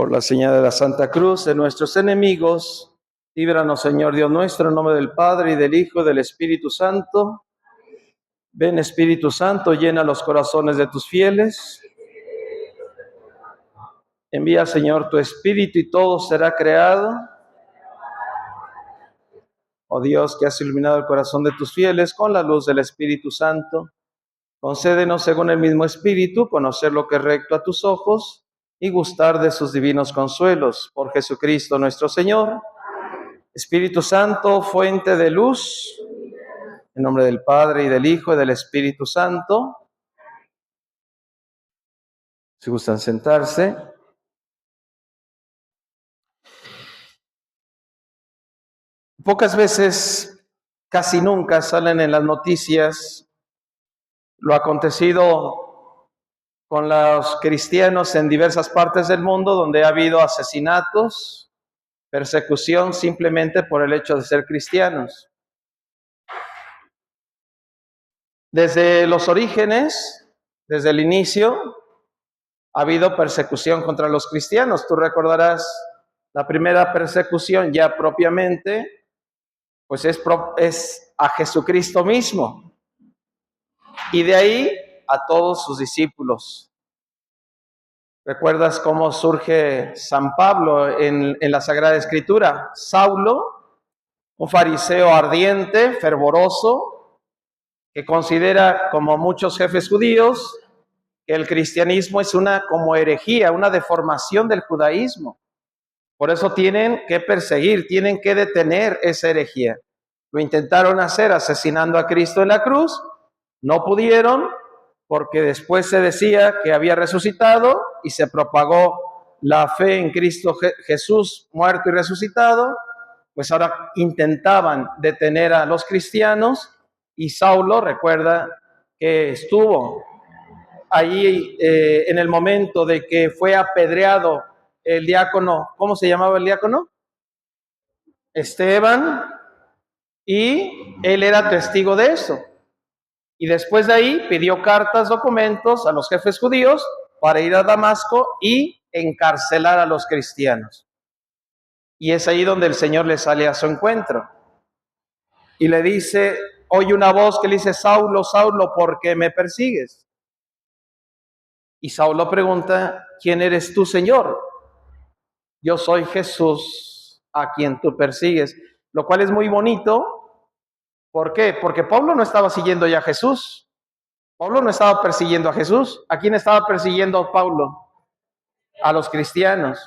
Por la señal de la Santa Cruz de nuestros enemigos, líbranos, Señor Dios nuestro, en nombre del Padre, y del Hijo, y del Espíritu Santo. Ven, Espíritu Santo, llena los corazones de tus fieles. Envía, Señor, tu Espíritu y todo será creado. Oh Dios, que has iluminado el corazón de tus fieles con la luz del Espíritu Santo, concédenos, según el mismo Espíritu, conocer lo que es recto a tus ojos y gustar de sus divinos consuelos. Por Jesucristo nuestro Señor. Espíritu Santo, fuente de luz, en nombre del Padre, y del Hijo, y del Espíritu Santo. Si gustan sentarse. Pocas veces, casi nunca, salen en las noticias lo acontecido con los cristianos en diversas partes del mundo, donde ha habido asesinatos, persecución simplemente por el hecho de ser cristianos. Desde los orígenes, desde el inicio, ha habido persecución contra los cristianos. Tú recordarás la primera persecución ya propiamente, pues es a Jesucristo mismo. Y de ahí a todos sus discípulos. ¿Recuerdas cómo surge San Pablo en la Sagrada Escritura? Saulo, un fariseo ardiente, fervoroso, que considera, como muchos jefes judíos, que el cristianismo es una como herejía, una deformación del judaísmo. Por eso tienen que perseguir, tienen que detener esa herejía. Lo intentaron hacer asesinando a Cristo en la cruz, no pudieron, porque después se decía que había resucitado y se propagó la fe en Cristo Jesús muerto y resucitado. Pues ahora intentaban detener a los cristianos, y Saulo, recuerda que estuvo allí en el momento de que fue apedreado el diácono. ¿Cómo se llamaba el diácono? Esteban, y él era testigo de eso. Y después de ahí pidió cartas, documentos a los jefes judíos para ir a Damasco y encarcelar a los cristianos. Y es ahí donde el Señor le sale a su encuentro. Y le dice, oye una voz que le dice, Saulo, Saulo, ¿por qué me persigues? Y Saulo pregunta, ¿quién eres tú, Señor? Yo soy Jesús a quien tú persigues. Lo cual es muy bonito. ¿Por qué? Porque Pablo no estaba siguiendo ya a Jesús. Pablo no estaba persiguiendo a Jesús. ¿A quién estaba persiguiendo Pablo? A los cristianos.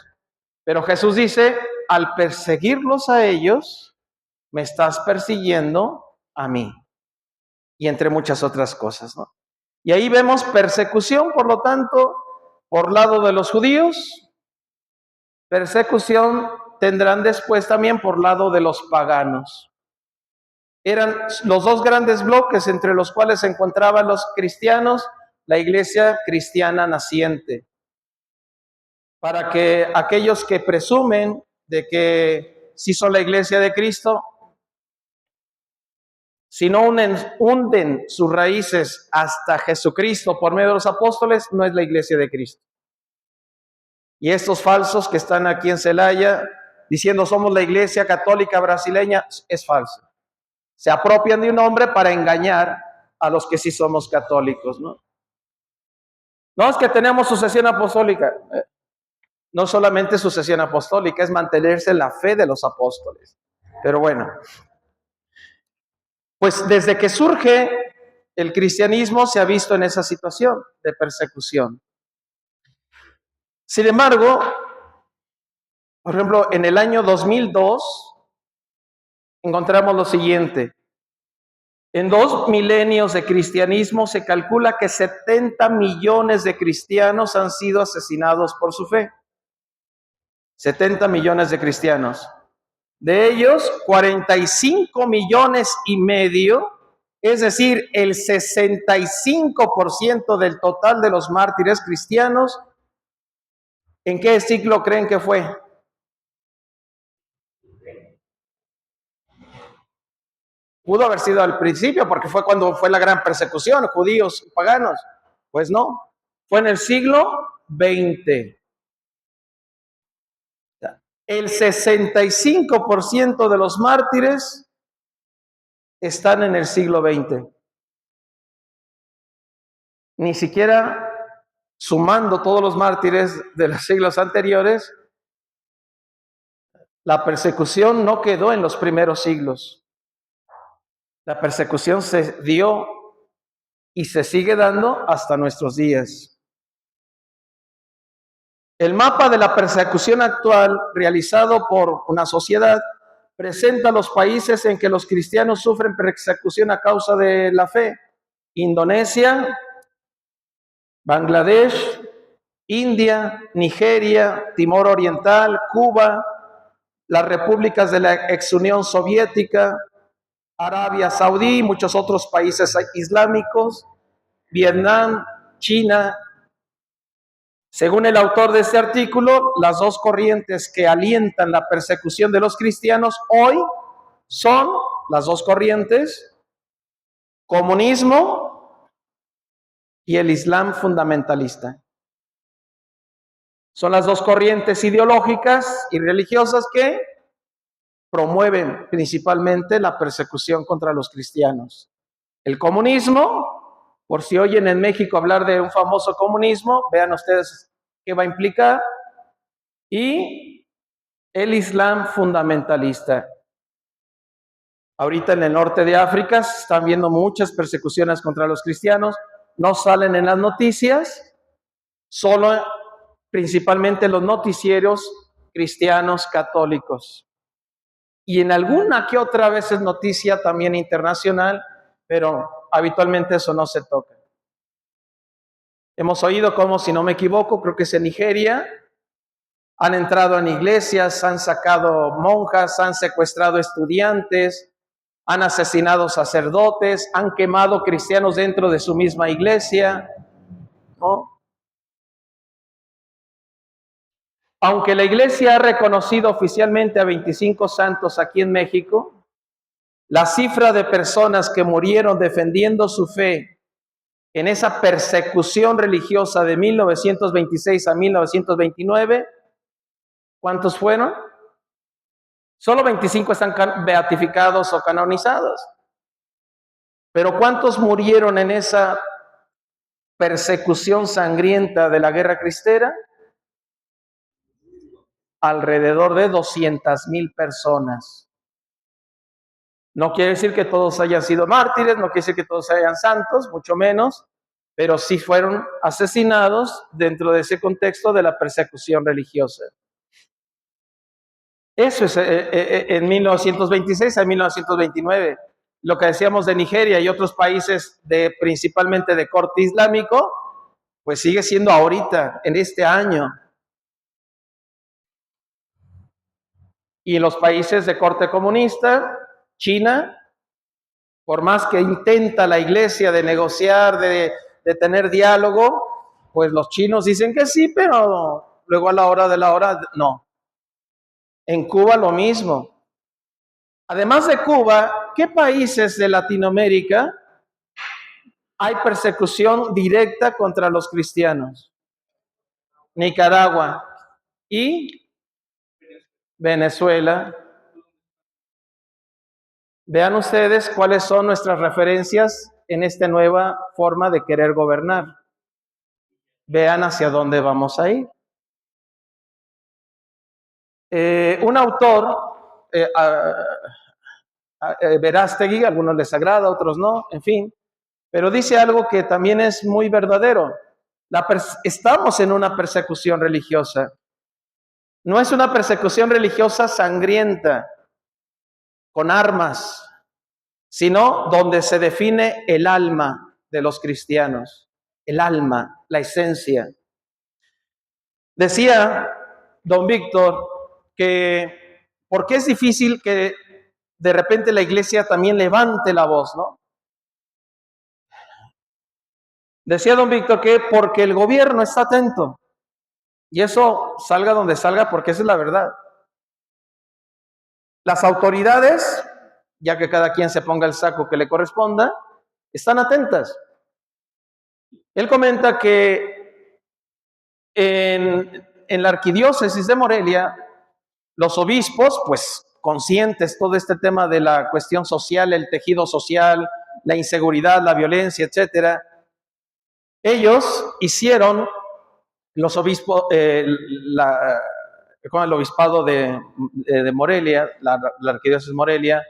Pero Jesús dice, al perseguirlos a ellos, me estás persiguiendo a mí. Y entre muchas otras cosas, ¿no? Y ahí vemos persecución, por lo tanto, por lado de los judíos. Persecución tendrán después también por lado de los paganos. Eran los dos grandes bloques entre los cuales se encontraban los cristianos, la iglesia cristiana naciente. Para que aquellos que presumen de que sí son la iglesia de Cristo, si no hunden sus raíces hasta Jesucristo por medio de los apóstoles, no es la iglesia de Cristo. Y estos falsos que están aquí en Celaya diciendo somos la iglesia católica brasileña, es falso. Se apropian de un nombre para engañar a los que sí somos católicos, ¿no? No es que tenemos sucesión apostólica. No solamente sucesión apostólica, es mantenerse en la fe de los apóstoles. Pero bueno, pues desde que surge el cristianismo se ha visto en esa situación de persecución. Sin embargo, por ejemplo, en el año 2002 encontramos lo siguiente. En 2 milenios de cristianismo se calcula que 70 millones de cristianos han sido asesinados por su fe. 70 millones de cristianos. De ellos, 45 millones y medio, es decir, el 65% del total de los mártires cristianos, ¿en qué siglo creen que fue? Pudo haber sido al principio, porque fue cuando fue la gran persecución, judíos y paganos. Pues no, fue en el siglo XX. El 65% de los mártires están en el siglo XX. Ni siquiera sumando todos los mártires de los siglos anteriores, la persecución no quedó en los primeros siglos. La persecución se dio y se sigue dando hasta nuestros días. El mapa de la persecución actual, realizado por una sociedad, presenta los países en que los cristianos sufren persecución a causa de la fe. Indonesia, Bangladesh, India, Nigeria, Timor Oriental, Cuba, las repúblicas de la ex Unión Soviética, Arabia Saudí y muchos otros países islámicos, Vietnam, China. Según el autor de este artículo, las dos corrientes que alientan la persecución de los cristianos hoy son las dos corrientes: comunismo y el Islam fundamentalista. Son las dos corrientes ideológicas y religiosas que promueven principalmente la persecución contra los cristianos. El comunismo, por si oyen en México hablar de un famoso comunismo, vean ustedes qué va a implicar, y el Islam fundamentalista. Ahorita en el norte de África se están viendo muchas persecuciones contra los cristianos, no salen en las noticias, solo principalmente los noticieros cristianos católicos. Y en alguna que otra vez es noticia también internacional, pero habitualmente eso no se toca. Hemos oído cómo, si no me equivoco, creo que es en Nigeria, han entrado en iglesias, han sacado monjas, han secuestrado estudiantes, han asesinado sacerdotes, han quemado cristianos dentro de su misma iglesia, ¿no? Aunque la iglesia ha reconocido oficialmente a 25 santos aquí en México, la cifra de personas que murieron defendiendo su fe en esa persecución religiosa de 1926 a 1929, ¿cuántos fueron? Solo 25 están beatificados o canonizados. Pero ¿cuántos murieron en esa persecución sangrienta de la guerra cristera? Alrededor de 200,000 personas. No quiere decir que todos hayan sido mártires, no quiere decir que todos sean santos, mucho menos, pero sí fueron asesinados dentro de ese contexto de la persecución religiosa. Eso es en 1926 a 1929. Lo que decíamos de Nigeria y otros países principalmente de corte islámico, pues sigue siendo ahorita, en este año. Y los países de corte comunista, China, por más que intenta la iglesia de negociar, de tener diálogo, pues los chinos dicen que sí, pero luego a la hora de la hora, no. En Cuba lo mismo. Además de Cuba, ¿qué países de Latinoamérica hay persecución directa contra los cristianos? Nicaragua y Venezuela. Vean ustedes cuáles son nuestras referencias en esta nueva forma de querer gobernar. Vean hacia dónde vamos a ir. Un autor, Verástegui, a algunos les agrada, a otros no, en fin, pero dice algo que también es muy verdadero. Estamos en una persecución religiosa. No es una persecución religiosa sangrienta, con armas, sino donde se define el alma de los cristianos, el alma, la esencia. Decía don Víctor que porque es difícil que de repente la iglesia también levante la voz, ¿no? Decía don Víctor que porque el gobierno está atento, y eso salga donde salga, porque esa es la verdad. Las autoridades, ya que cada quien se ponga el saco que le corresponda, están atentas. Él comenta que en la arquidiócesis de Morelia Los obispos, pues conscientes todo este tema de la cuestión social, el tejido social, la inseguridad, la violencia, etcétera, ellos hicieron, los obispos, con el obispado de Morelia, la arquidiócesis de Morelia,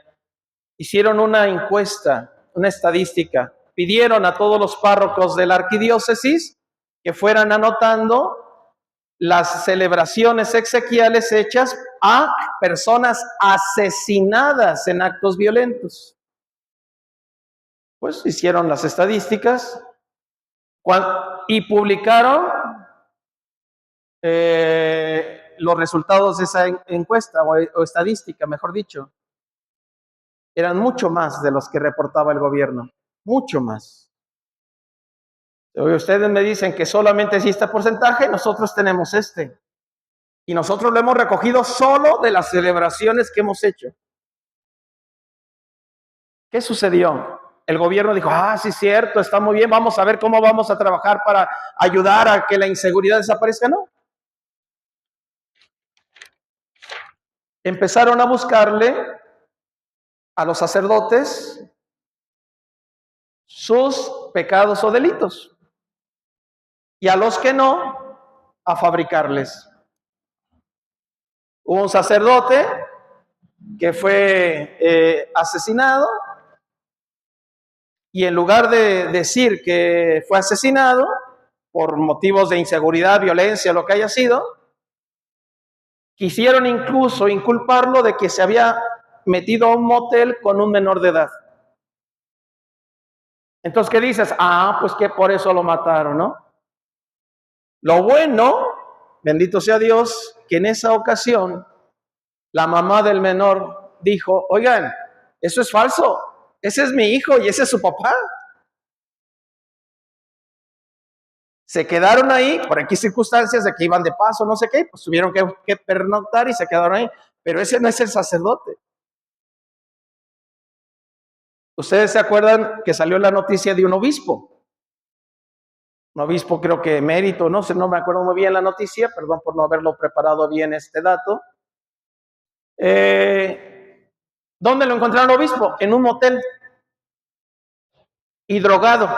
hicieron una encuesta, una estadística, pidieron a todos los párrocos de la arquidiócesis que fueran anotando las celebraciones exequiales hechas a personas asesinadas en actos violentos. Pues hicieron las estadísticas y publicaron los resultados de esa encuesta o estadística, mejor dicho. Eran mucho más de los que reportaba el gobierno, mucho más. Ustedes me dicen que solamente es este porcentaje, nosotros tenemos este. Y nosotros lo hemos recogido solo de las celebraciones que hemos hecho. ¿Qué sucedió? El gobierno dijo, sí, cierto, está muy bien, vamos a ver cómo vamos a trabajar para ayudar a que la inseguridad desaparezca. No. Empezaron a buscarle a los sacerdotes sus pecados o delitos. Y a los que no, a fabricarles. Hubo un sacerdote que fue asesinado, y en lugar de decir que fue asesinado por motivos de inseguridad, violencia, lo que haya sido, quisieron incluso inculparlo de que se había metido a un motel con un menor de edad. Entonces, ¿qué dices? Pues que por eso lo mataron, ¿no? Lo bueno, bendito sea Dios, que en esa ocasión la mamá del menor dijo, oigan, eso es falso, ese es mi hijo y ese es su papá. Se quedaron ahí, por aquí circunstancias de que iban de paso, no sé qué, pues tuvieron que pernoctar y se quedaron ahí, pero ese no es el sacerdote. Ustedes se acuerdan que salió la noticia de un obispo creo que emérito, no sé, no me acuerdo muy bien la noticia, perdón por no haberlo preparado bien este dato. ¿Dónde lo encontraron obispo? En un motel y drogado.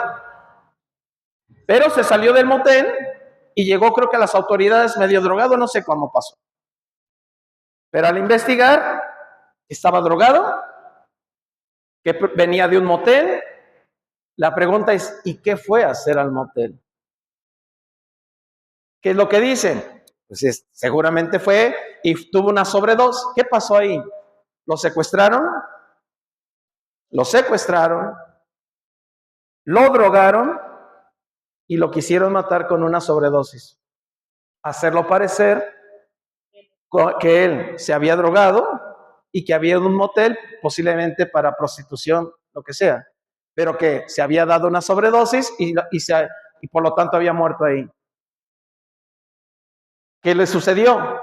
Pero se salió del motel y llegó, creo que a las autoridades medio drogado, no sé cómo pasó. Pero al investigar, estaba drogado, que venía de un motel. La pregunta es, ¿y qué fue a hacer al motel? ¿Qué es lo que dicen? Pues seguramente fue y tuvo una sobredosis. ¿Qué pasó ahí? ¿Lo secuestraron? Lo secuestraron, lo drogaron y lo quisieron matar con una sobredosis. Hacerlo parecer que él se había drogado y que había un motel, posiblemente para prostitución, lo que sea, pero que se había dado una sobredosis y por lo tanto había muerto ahí. ¿Qué le sucedió?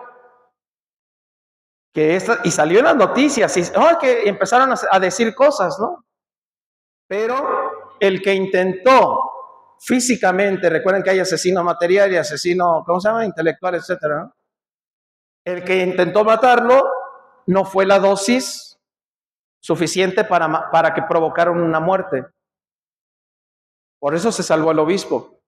Y salió en las noticias, que empezaron a decir cosas, ¿no? Pero el que intentó físicamente, recuerden que hay asesino material y asesino, ¿cómo se llama? Intelectual, etcétera, ¿no? El que intentó matarlo no fue la dosis suficiente para que provocaran una muerte. Por eso se salvó el obispo.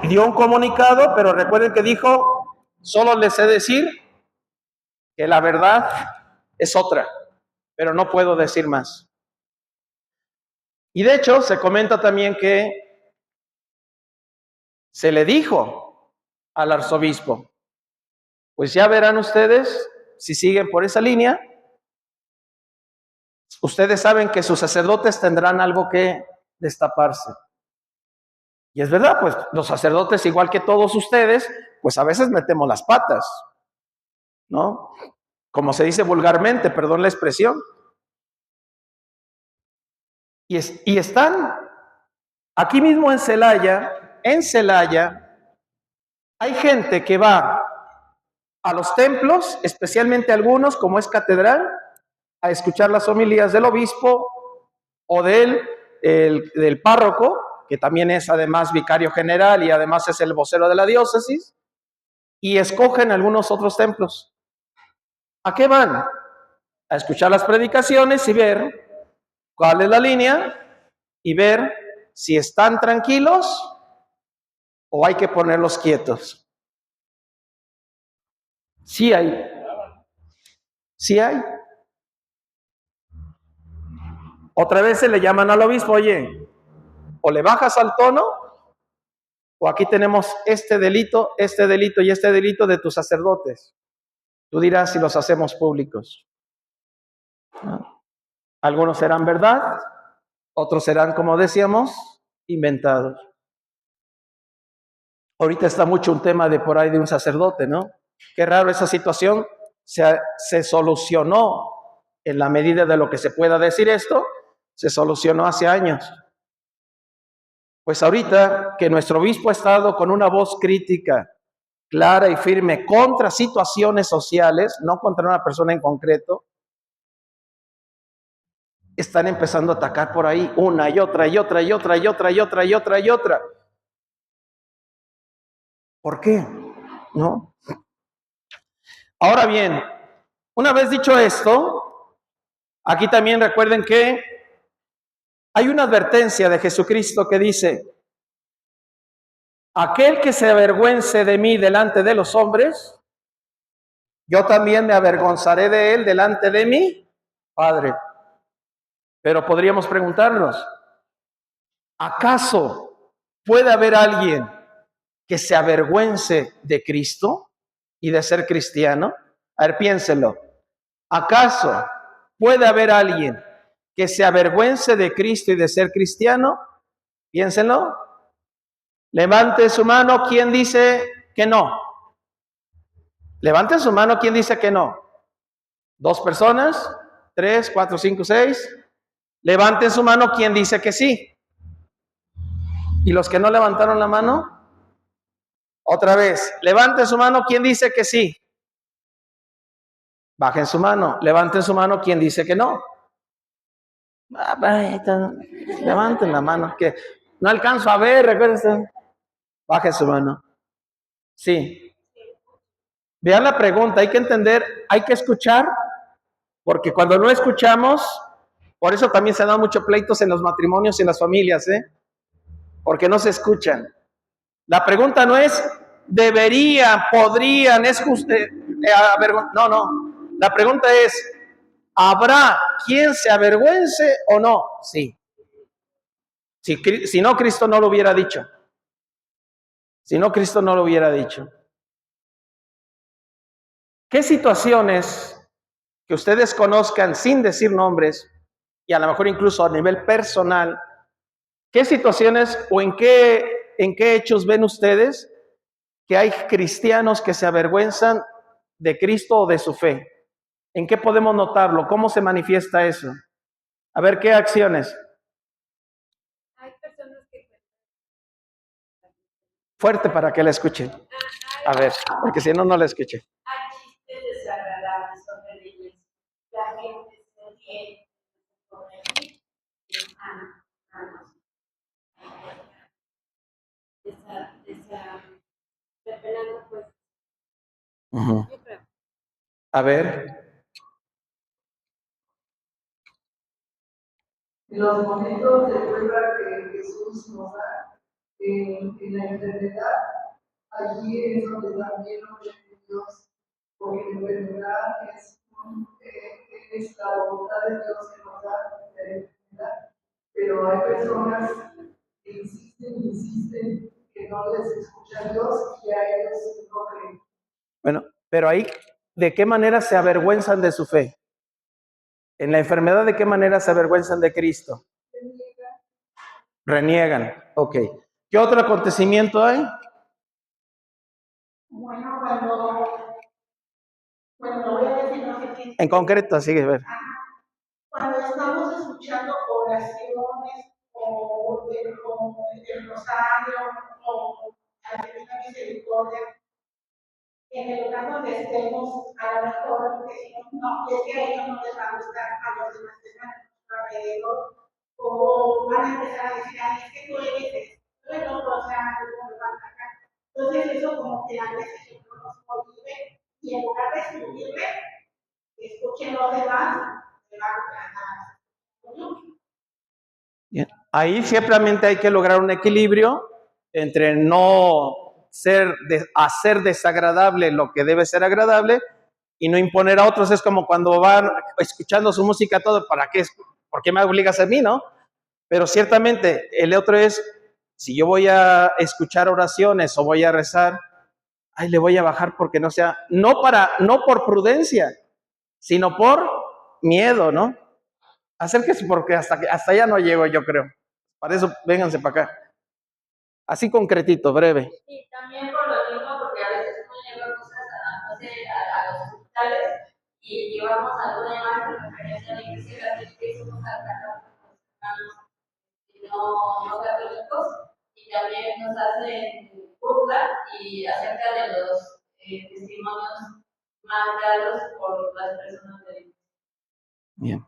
Dio un comunicado, pero recuerden que dijo, solo les sé decir que la verdad es otra, pero no puedo decir más. Y de hecho, se comenta también que se le dijo al arzobispo, pues ya verán ustedes, si siguen por esa línea, ustedes saben que sus sacerdotes tendrán algo que destaparse. Y es verdad, pues los sacerdotes, igual que todos ustedes, pues a veces metemos las patas, ¿no? Como se dice vulgarmente, perdón la expresión. Y están aquí mismo en Celaya, hay gente que va a los templos, especialmente algunos, como es catedral, a escuchar las homilías del obispo o del párroco, que también es además vicario general y además es el vocero de la diócesis, y escogen algunos otros templos. ¿A qué van? A escuchar las predicaciones y ver cuál es la línea y ver si están tranquilos o hay que ponerlos quietos. Sí hay. Sí hay. Otra vez se le llaman al obispo, oye, o le bajas al tono, o aquí tenemos este delito y este delito de tus sacerdotes. Tú dirás si los hacemos públicos. ¿No? Algunos serán verdad, otros serán, como decíamos, inventados. Ahorita está mucho un tema de por ahí de un sacerdote, ¿no? Qué raro, esa situación se solucionó en la medida de lo que se pueda decir esto, se solucionó hace años. Pues ahorita que nuestro obispo ha estado con una voz crítica, clara y firme contra situaciones sociales, no contra una persona en concreto, están empezando a atacar por ahí una y otra y otra y otra y otra y otra y otra y otra. ¿Por qué? ¿No? Ahora bien, una vez dicho esto, aquí también recuerden que hay una advertencia de Jesucristo que dice: aquel que se avergüence de mí delante de los hombres, yo también me avergonzaré de él delante de mi Padre. Pero podríamos preguntarnos, ¿acaso puede haber alguien que se avergüence de Cristo y de ser cristiano? A ver, piénselo. ¿Acaso puede haber alguien que se avergüence de Cristo y de ser cristiano? Piénsenlo. Levante su mano, ¿quién dice que no? Levante su mano, ¿quién dice que no? ¿Dos personas? ¿Tres, cuatro, cinco, seis? Levanten su mano, ¿quién dice que sí? ¿Y los que no levantaron la mano? Otra vez, levanten su mano, ¿quién dice que sí? Bajen su mano, levanten su mano, ¿quién dice que no? Levanten la mano, que no alcanzo a ver, recuerden. Bajen su mano. Sí. Vean la pregunta, hay que entender, hay que escuchar, porque cuando no escuchamos, por eso también se dan muchos pleitos en los matrimonios y en las familias, porque no se escuchan. La pregunta no es, deberían, podrían, es justo, no. La pregunta es, ¿habrá quien se avergüence o no? Sí. Si no, Cristo no lo hubiera dicho. Si no, Cristo no lo hubiera dicho. ¿Qué situaciones que ustedes conozcan sin decir nombres y a lo mejor incluso a nivel personal, qué situaciones o en qué hechos ven ustedes que hay cristianos que se avergüenzan de Cristo o de su fe? ¿En qué podemos notarlo? ¿Cómo se manifiesta eso? A ver, ¿qué acciones? Hay personas que... Fuerte para que la escuchen. A ver, porque si no, no la escuché. Hay chistes desagradables sobre la iglesia. La gente se ríe sobre mí. Pues. A ver. En los momentos de prueba que Jesús nos da en la enfermedad, allí es donde también nos recibe Dios, porque la enfermedad es la voluntad de Dios que nos da la enfermedad. Pero hay personas que insisten, que no les escucha Dios y a ellos no creen. Bueno, pero ahí, ¿de qué manera se avergüenzan de su fe? En la enfermedad, ¿de qué manera se avergüenzan de Cristo? Reniegan. Ok. ¿Qué otro acontecimiento hay? Bueno, cuando voy a decir, no sé si... En concreto, sigue, a ver. Cuando estamos escuchando oraciones o el rosario o la Divina Misericordia, en el lugar donde estemos, a lo mejor decimos, no, es que a ellos no les va a gustar, a los demás que están alrededor, o van a empezar a decir, ay, es que tú eres esto, tú eres otro, o sea, no lo van a sacar. Entonces eso como que a veces yo no nos motive y en lugar de escribirle, escuchen los demás, se va a ganar. Bien. Ahí simplemente hay que lograr un equilibrio entre no hacer desagradable lo que debe ser agradable y no imponer a otros. Es como cuando van escuchando su música todo, ¿por qué me obligas a mí, no? Pero ciertamente el otro es, si yo voy a escuchar oraciones o voy a rezar, ay, le voy a bajar porque no sea, no por prudencia, sino por miedo, ¿no? Acérquese porque hasta allá no llego, yo creo. Para eso, vénganse para acá. Así concretito, breve. Y también por lo mismo, porque a veces uno lleva cosas a los hospitales y llevamos alguna imagen de referencia a la iglesia católica y somos atacados no católicos y también nos hacen burla y acerca de los testimonios más dados por las personas de la iglesia. Bien.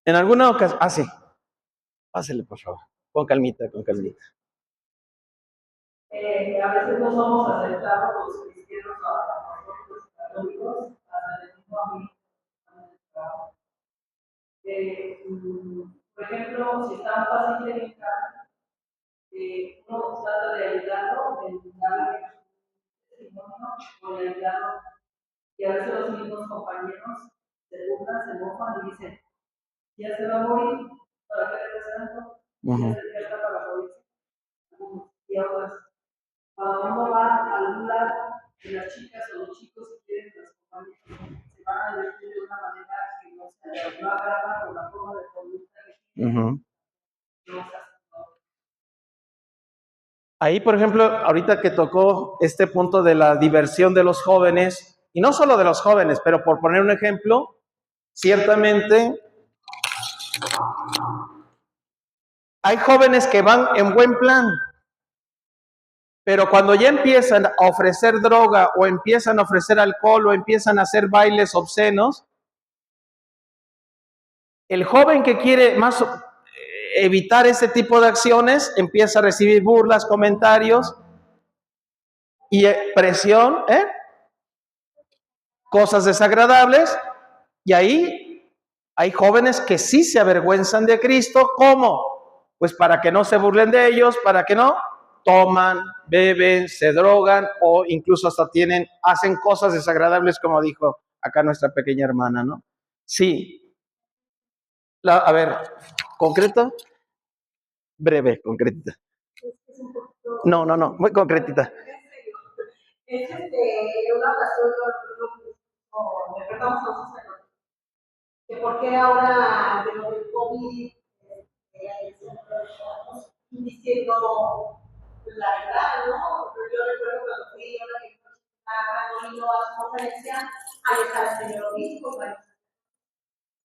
En alguna ocasión, sí. Pásele, por favor. Con calmita, con calmita. A veces no somos aceptados los cristianos a los católicos, hasta el mismo amigo. Por ejemplo, si está un paciente en casa, uno trata de ayudarlo, en darle testimonio o de ayudarlo. Y a veces los mismos compañeros se burlan, se mofan y dicen, ya se va a morir, ¿para qué le rezando? Ya está para morirse. Y otras, cuando uno va a algún lado, y las chicas o los chicos que quieren las compañeras, se van a vestir de una manera que no agrada con la forma de conducta que tienen. Ahí, por ejemplo, ahorita que tocó este punto de la diversión de los jóvenes, y no solo de los jóvenes, pero por poner un ejemplo, ciertamente hay jóvenes que van en buen plan, pero cuando ya empiezan a ofrecer droga o empiezan a ofrecer alcohol o empiezan a hacer bailes obscenos, el joven que quiere más evitar ese tipo de acciones empieza a recibir burlas, comentarios y presión, cosas desagradables, y ahí hay jóvenes que sí se avergüenzan de Cristo. ¿Cómo? Pues para que no se burlen de ellos, para que no toman, beben, se drogan o incluso hasta hacen cosas desagradables, como dijo acá nuestra pequeña hermana, ¿no? Sí. A ver, ¿concreto? Breve, concretita. No, muy concretita. Es una ocasión, me perdamos a un sacerdote, que por qué ahora de lo del COVID diciendo la verdad, ¿no? Yo recuerdo cuando fui a su conferencia, ahí está el señor obispo,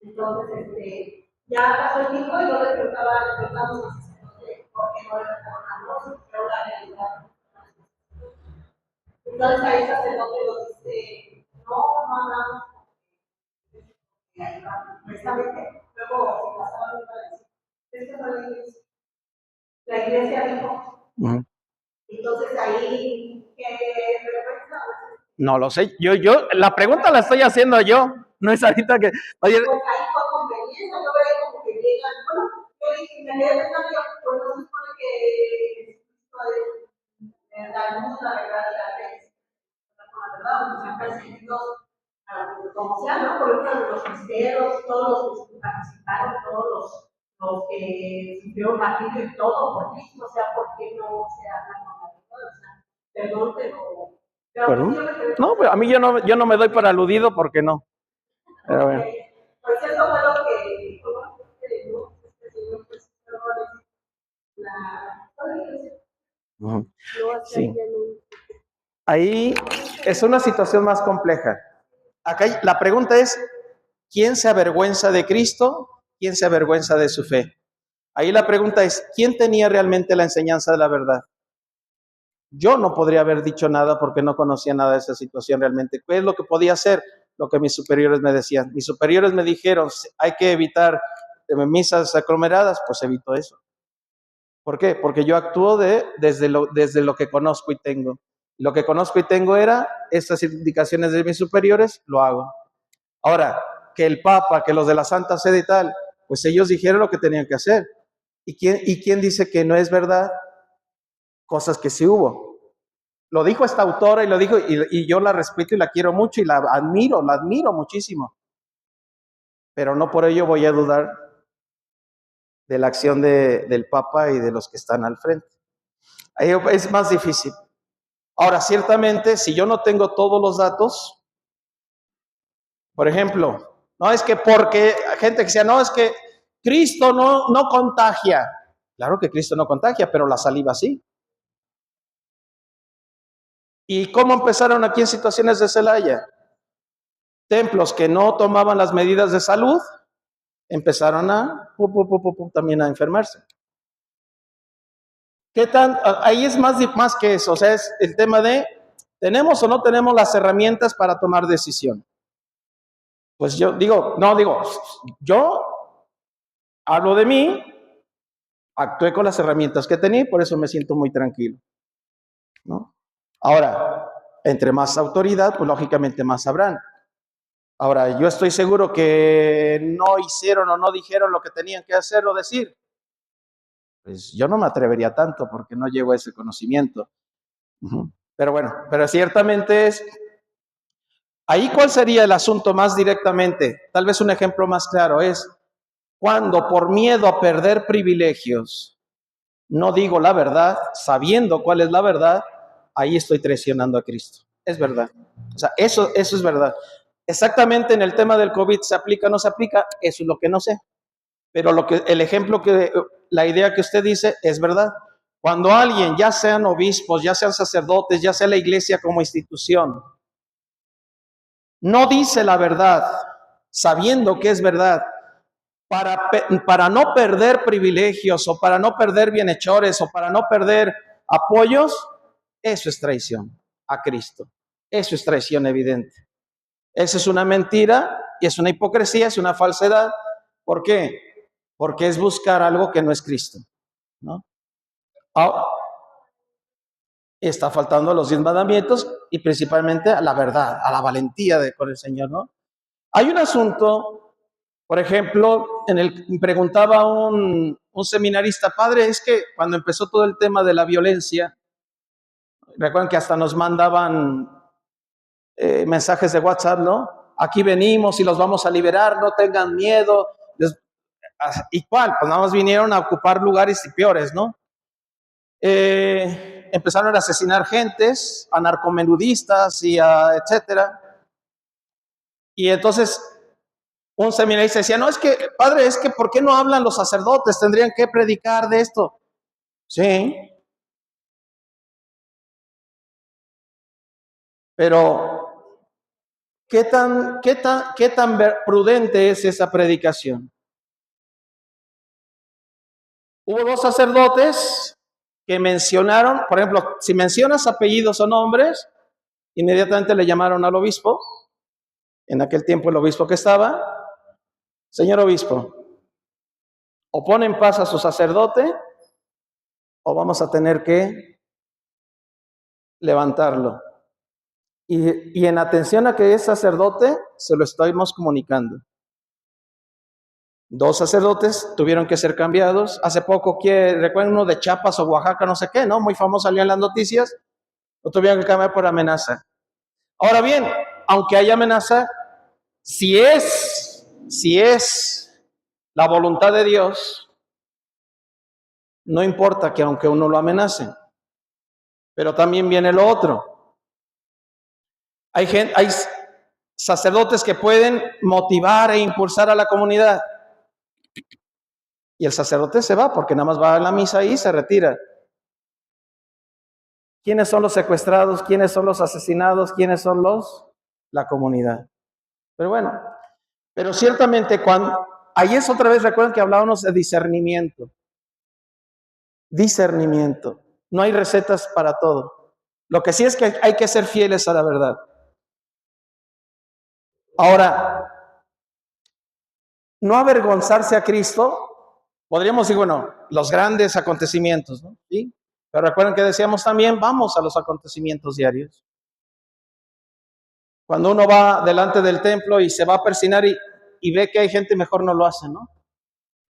entonces, ya pasó el tiempo y yo le preguntaba a los sacerdotes por qué no le estaban hablando, pero la realidad. Entonces ahí el sacerdote nos dice, no hablamos precisamente, luego si pasaba lo iba a decir, esto no es la iglesia. La iglesia dijo. Entonces ahí, ¿qué vergüenza? No lo sé, la pregunta la estoy haciendo yo, no es ahorita que... Oye, pues ahí fue conveniencia, yo veía como que llegan, bueno, yo dije, me quedé pensando, pues no se supone que la luz, la verdad y la fe, la verdad, pues siempre seguidos, como sea, ¿no? Por ejemplo, los misteros, todos los que participaron, todos los que sufrieron martirio y todo por Cristo, o sea, ¿por qué no se habla con la verdad? O sea, perdón, pero... No, pero a mí yo no me doy por aludido porque no. Pero bueno. Pues eso fue lo que dijo, sí. Ahí es una situación más compleja. Acá la pregunta es, ¿quién se avergüenza de Cristo? ¿Quién se avergüenza de su fe? Ahí la pregunta es, ¿quién tenía realmente la enseñanza de la verdad? Yo no podría haber dicho nada porque no conocía nada de esa situación realmente. ¿Qué es lo que podía hacer? Lo que mis superiores me decían. Mis superiores me dijeron, hay que evitar misas aglomeradas, pues evito eso. ¿Por qué? Porque yo actúo desde lo que conozco y tengo. Lo que conozco y tengo era estas indicaciones de mis superiores, lo hago. Ahora, que el Papa, que los de la Santa Sede y tal, pues ellos dijeron lo que tenían que hacer. ¿Y quién dice que no es verdad? Cosas que sí hubo. Lo dijo esta autora y lo dijo, y yo la respeto y la quiero mucho y la admiro muchísimo. Pero no por ello voy a dudar de la acción del Papa y de los que están al frente. Ahí es más difícil. Ahora, ciertamente, si yo no tengo todos los datos, por ejemplo, no es que porque gente que decía, no, es que Cristo no contagia. Claro que Cristo no contagia, pero la saliva sí. ¿Y cómo empezaron aquí en situaciones de Celaya? Templos que no tomaban las medidas de salud, empezaron también a enfermarse. ¿Qué tan? Ahí es más que eso, o sea, es el tema de, ¿tenemos o no tenemos las herramientas para tomar decisión? Pues yo yo hablo de mí, actué con las herramientas que tenía, por eso me siento muy tranquilo, ¿no? Ahora, entre más autoridad, pues lógicamente más sabrán. Ahora, yo estoy seguro que no hicieron o no dijeron lo que tenían que hacer o decir. Pues yo no me atrevería tanto porque no llego a ese conocimiento. Pero bueno, pero ciertamente es, ahí cuál sería el asunto más directamente, tal vez un ejemplo más claro es cuando por miedo a perder privilegios no digo la verdad, sabiendo cuál es la verdad, ahí estoy traicionando a Cristo. Es verdad. O sea, eso es verdad. Exactamente en el tema del COVID, ¿se aplica o no se aplica? Eso es lo que no sé. Pero el ejemplo la idea que usted dice es verdad. Cuando alguien, ya sean obispos, ya sean sacerdotes, ya sea la iglesia como institución, no dice la verdad, sabiendo que es verdad, para no perder privilegios o para no perder bienhechores o para no perder apoyos, eso es traición a Cristo. Eso es traición evidente. Eso es una mentira y es una hipocresía, es una falsedad. ¿Por qué? Porque es buscar algo que no es Cristo, ¿no? Está faltando a los 10 mandamientos y principalmente a la verdad, a la valentía con el Señor, ¿no? Hay un asunto, por ejemplo, preguntaba un seminarista, padre, es que cuando empezó todo el tema de la violencia, recuerdan que hasta nos mandaban mensajes de WhatsApp, ¿no? Aquí venimos y los vamos a liberar, no tengan miedo. ¿Y cuál? Pues nada más vinieron a ocupar lugares y peores, ¿no? Empezaron a asesinar gentes, a narcomenudistas y etcétera. Y entonces un seminarista decía, no, es que, padre, es que ¿por qué no hablan los sacerdotes? Tendrían que predicar de esto. Sí. Pero, ¿qué tan prudente es esa predicación? Hubo dos sacerdotes que mencionaron, por ejemplo, si mencionas apellidos o nombres, inmediatamente le llamaron al obispo, en aquel tiempo el obispo que estaba, señor obispo, o pone en paz a su sacerdote o vamos a tener que levantarlo. Y en atención a que es sacerdote, se lo estamos comunicando. Dos sacerdotes tuvieron que ser cambiados. Hace poco, recuerden uno de Chiapas o Oaxaca, no sé qué, ¿no? Muy famoso, salió en las noticias. Lo tuvieron que cambiar por amenaza. Ahora bien, aunque haya amenaza, si es la voluntad de Dios, no importa que aunque uno lo amenace. Pero también viene lo otro. Hay sacerdotes que pueden motivar e impulsar a la comunidad. Y el sacerdote se va porque nada más va a la misa y se retira. ¿Quiénes son los secuestrados? ¿Quiénes son los asesinados? ¿Quiénes son la comunidad? Pero bueno, pero ciertamente ahí es otra vez, recuerden que hablábamos de discernimiento. Discernimiento. No hay recetas para todo. Lo que sí es que hay que ser fieles a la verdad. Ahora, no avergonzarse a Cristo Podríamos decir, bueno, los grandes acontecimientos, ¿no? ¿Sí? Pero recuerden que decíamos también, vamos a los acontecimientos diarios. Cuando uno va delante del templo y se va a persignar y ve que hay gente, mejor no lo hace, ¿no?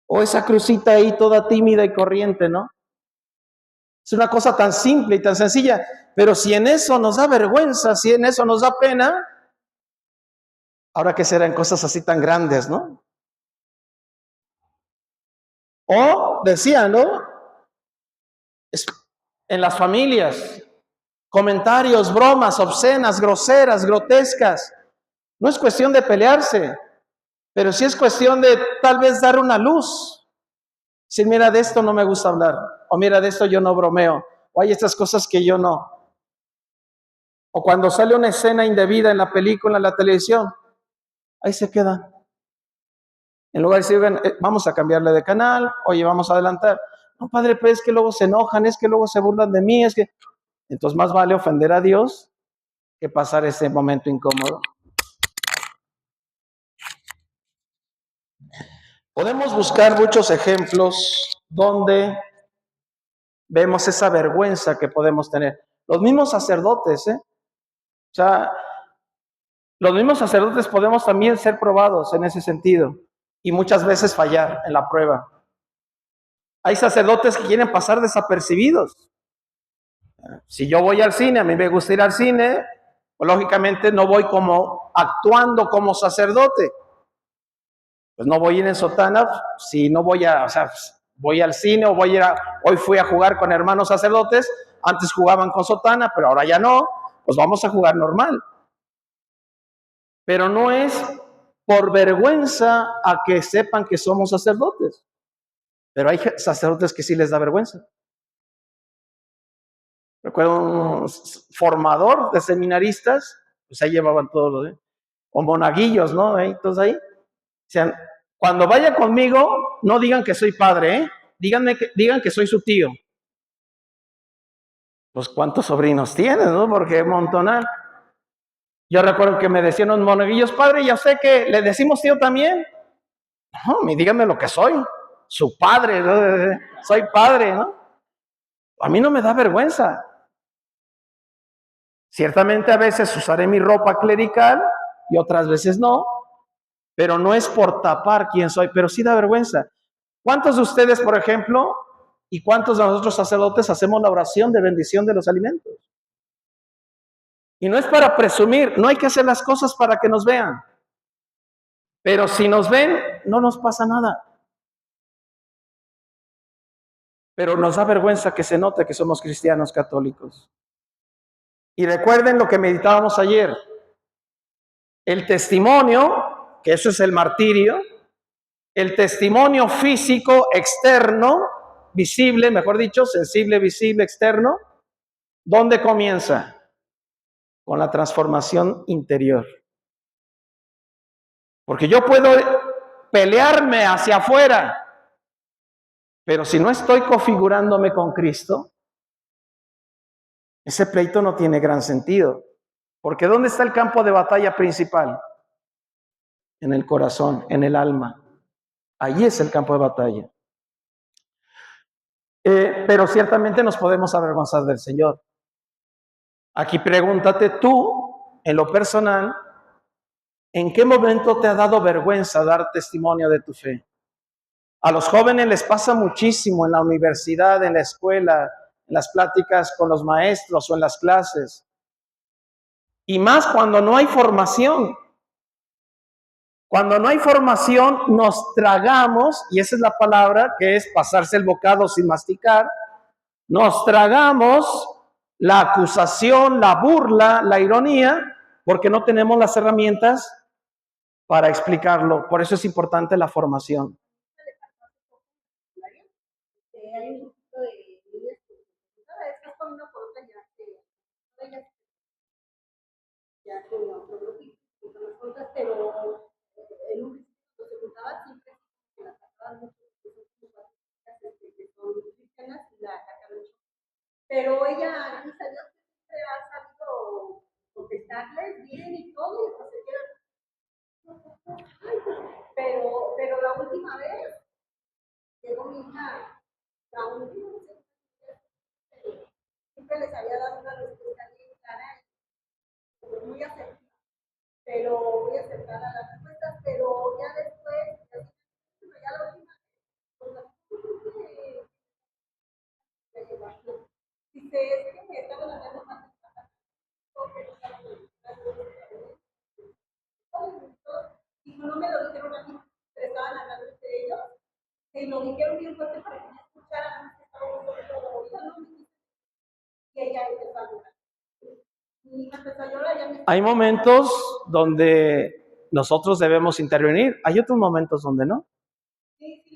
O esa crucita ahí toda tímida y corriente, ¿no? Es una cosa tan simple y tan sencilla, pero si en eso nos da vergüenza, si en eso nos da pena, ahora que serán cosas así tan grandes, ¿no? O decía, ¿no? En las familias, comentarios, bromas obscenas, groseras, grotescas. No es cuestión de pelearse, pero sí es cuestión de tal vez dar una luz. Si mira, de esto no me gusta hablar, o mira, de esto yo no bromeo, o hay estas cosas que yo no. O cuando sale una escena indebida en la película, en la televisión, ahí se queda. En lugar de decir, vamos a cambiarle de canal, oye, vamos a adelantar. No, padre, pero es que luego se enojan, es que luego se burlan de mí, es que... Entonces más vale ofender a Dios que pasar ese momento incómodo. Podemos buscar muchos ejemplos donde vemos esa vergüenza que podemos tener. Los mismos sacerdotes, ¿eh? O sea, los mismos sacerdotes podemos también ser probados en ese sentido y muchas veces fallar en la prueba. Hay sacerdotes que quieren pasar desapercibidos. Si yo voy al cine, a mí me gusta ir al cine, pues lógicamente no voy como actuando como sacerdote. Pues no voy a ir en sotana, si no voy a, o sea, voy al cine o voy a ir hoy fui a jugar con hermanos sacerdotes, antes jugaban con sotana, pero ahora ya no, pues vamos a jugar normal. Pero no es por vergüenza a que sepan que somos sacerdotes. Pero hay sacerdotes que sí les da vergüenza. Recuerdo un formador de seminaristas, pues ahí llevaban todos los, o monaguillos, ¿no? Todos ahí. O sea, cuando vaya conmigo, no digan que soy padre, ¿eh? Digan que soy su tío. Pues cuántos sobrinos tienes, ¿no? Porque montonal. Yo recuerdo que me decían los monaguillos, padre, ya sé que le decimos tío también. No, díganme lo que soy, su padre, ¿no? Soy padre, ¿no? A mí no me da vergüenza. Ciertamente a veces usaré mi ropa clerical y otras veces no, pero no es por tapar quién soy, pero sí da vergüenza. ¿Cuántos de ustedes, por ejemplo, y cuántos de nosotros sacerdotes hacemos la oración de bendición de los alimentos? Y no es para presumir, no hay que hacer las cosas para que nos vean. Pero si nos ven, no nos pasa nada. Pero nos da vergüenza que se note que somos cristianos católicos. Y recuerden lo que meditábamos ayer. El testimonio, que eso es el martirio, el testimonio físico externo, visible, mejor dicho, sensible, visible, externo, ¿dónde comienza? Con la transformación interior. Porque yo puedo pelearme hacia afuera, pero si no estoy configurándome con Cristo, ese pleito no tiene gran sentido. Porque ¿dónde está el campo de batalla principal? En el corazón, en el alma. Allí es el campo de batalla. Pero ciertamente nos podemos avergonzar del Señor. Aquí pregúntate tú, en lo personal, ¿en qué momento te ha dado vergüenza dar testimonio de tu fe? A los jóvenes les pasa muchísimo en la universidad, en la escuela, en las pláticas con los maestros o en las clases. Y más cuando no hay formación. Cuando no hay formación, nos tragamos, y esa es la palabra, que es pasarse el bocado sin masticar, nos tragamos la acusación, la burla, la ironía, porque no tenemos las herramientas para explicarlo. Por eso es importante la formación. Hay un grupito de niñas que cada vez estás con una por otra ya con otro grupito, con las cosas, pero en un principio se juntaba siempre que las atacaban mucho, que son cristianas y la atacan mucho. Pero ella, gracias a Dios, siempre ha sabido contestarles bien y todo, y pues se quedan. Pero la última vez llegó aún siempre les había dado una respuesta bien clara y muy acertada, pero muy acertada a las respuestas, pero ya después, ya la última, pues dice, es que me estaban hablando más y no me lo dijeron a mí, pero estaban hablando entre ellos, y lo dijeron bien fuerte para que me escucharan, y ella empezó a llorar. Y empezó a llorar, ya me... Hay momentos donde nosotros debemos intervenir, hay otros momentos donde no.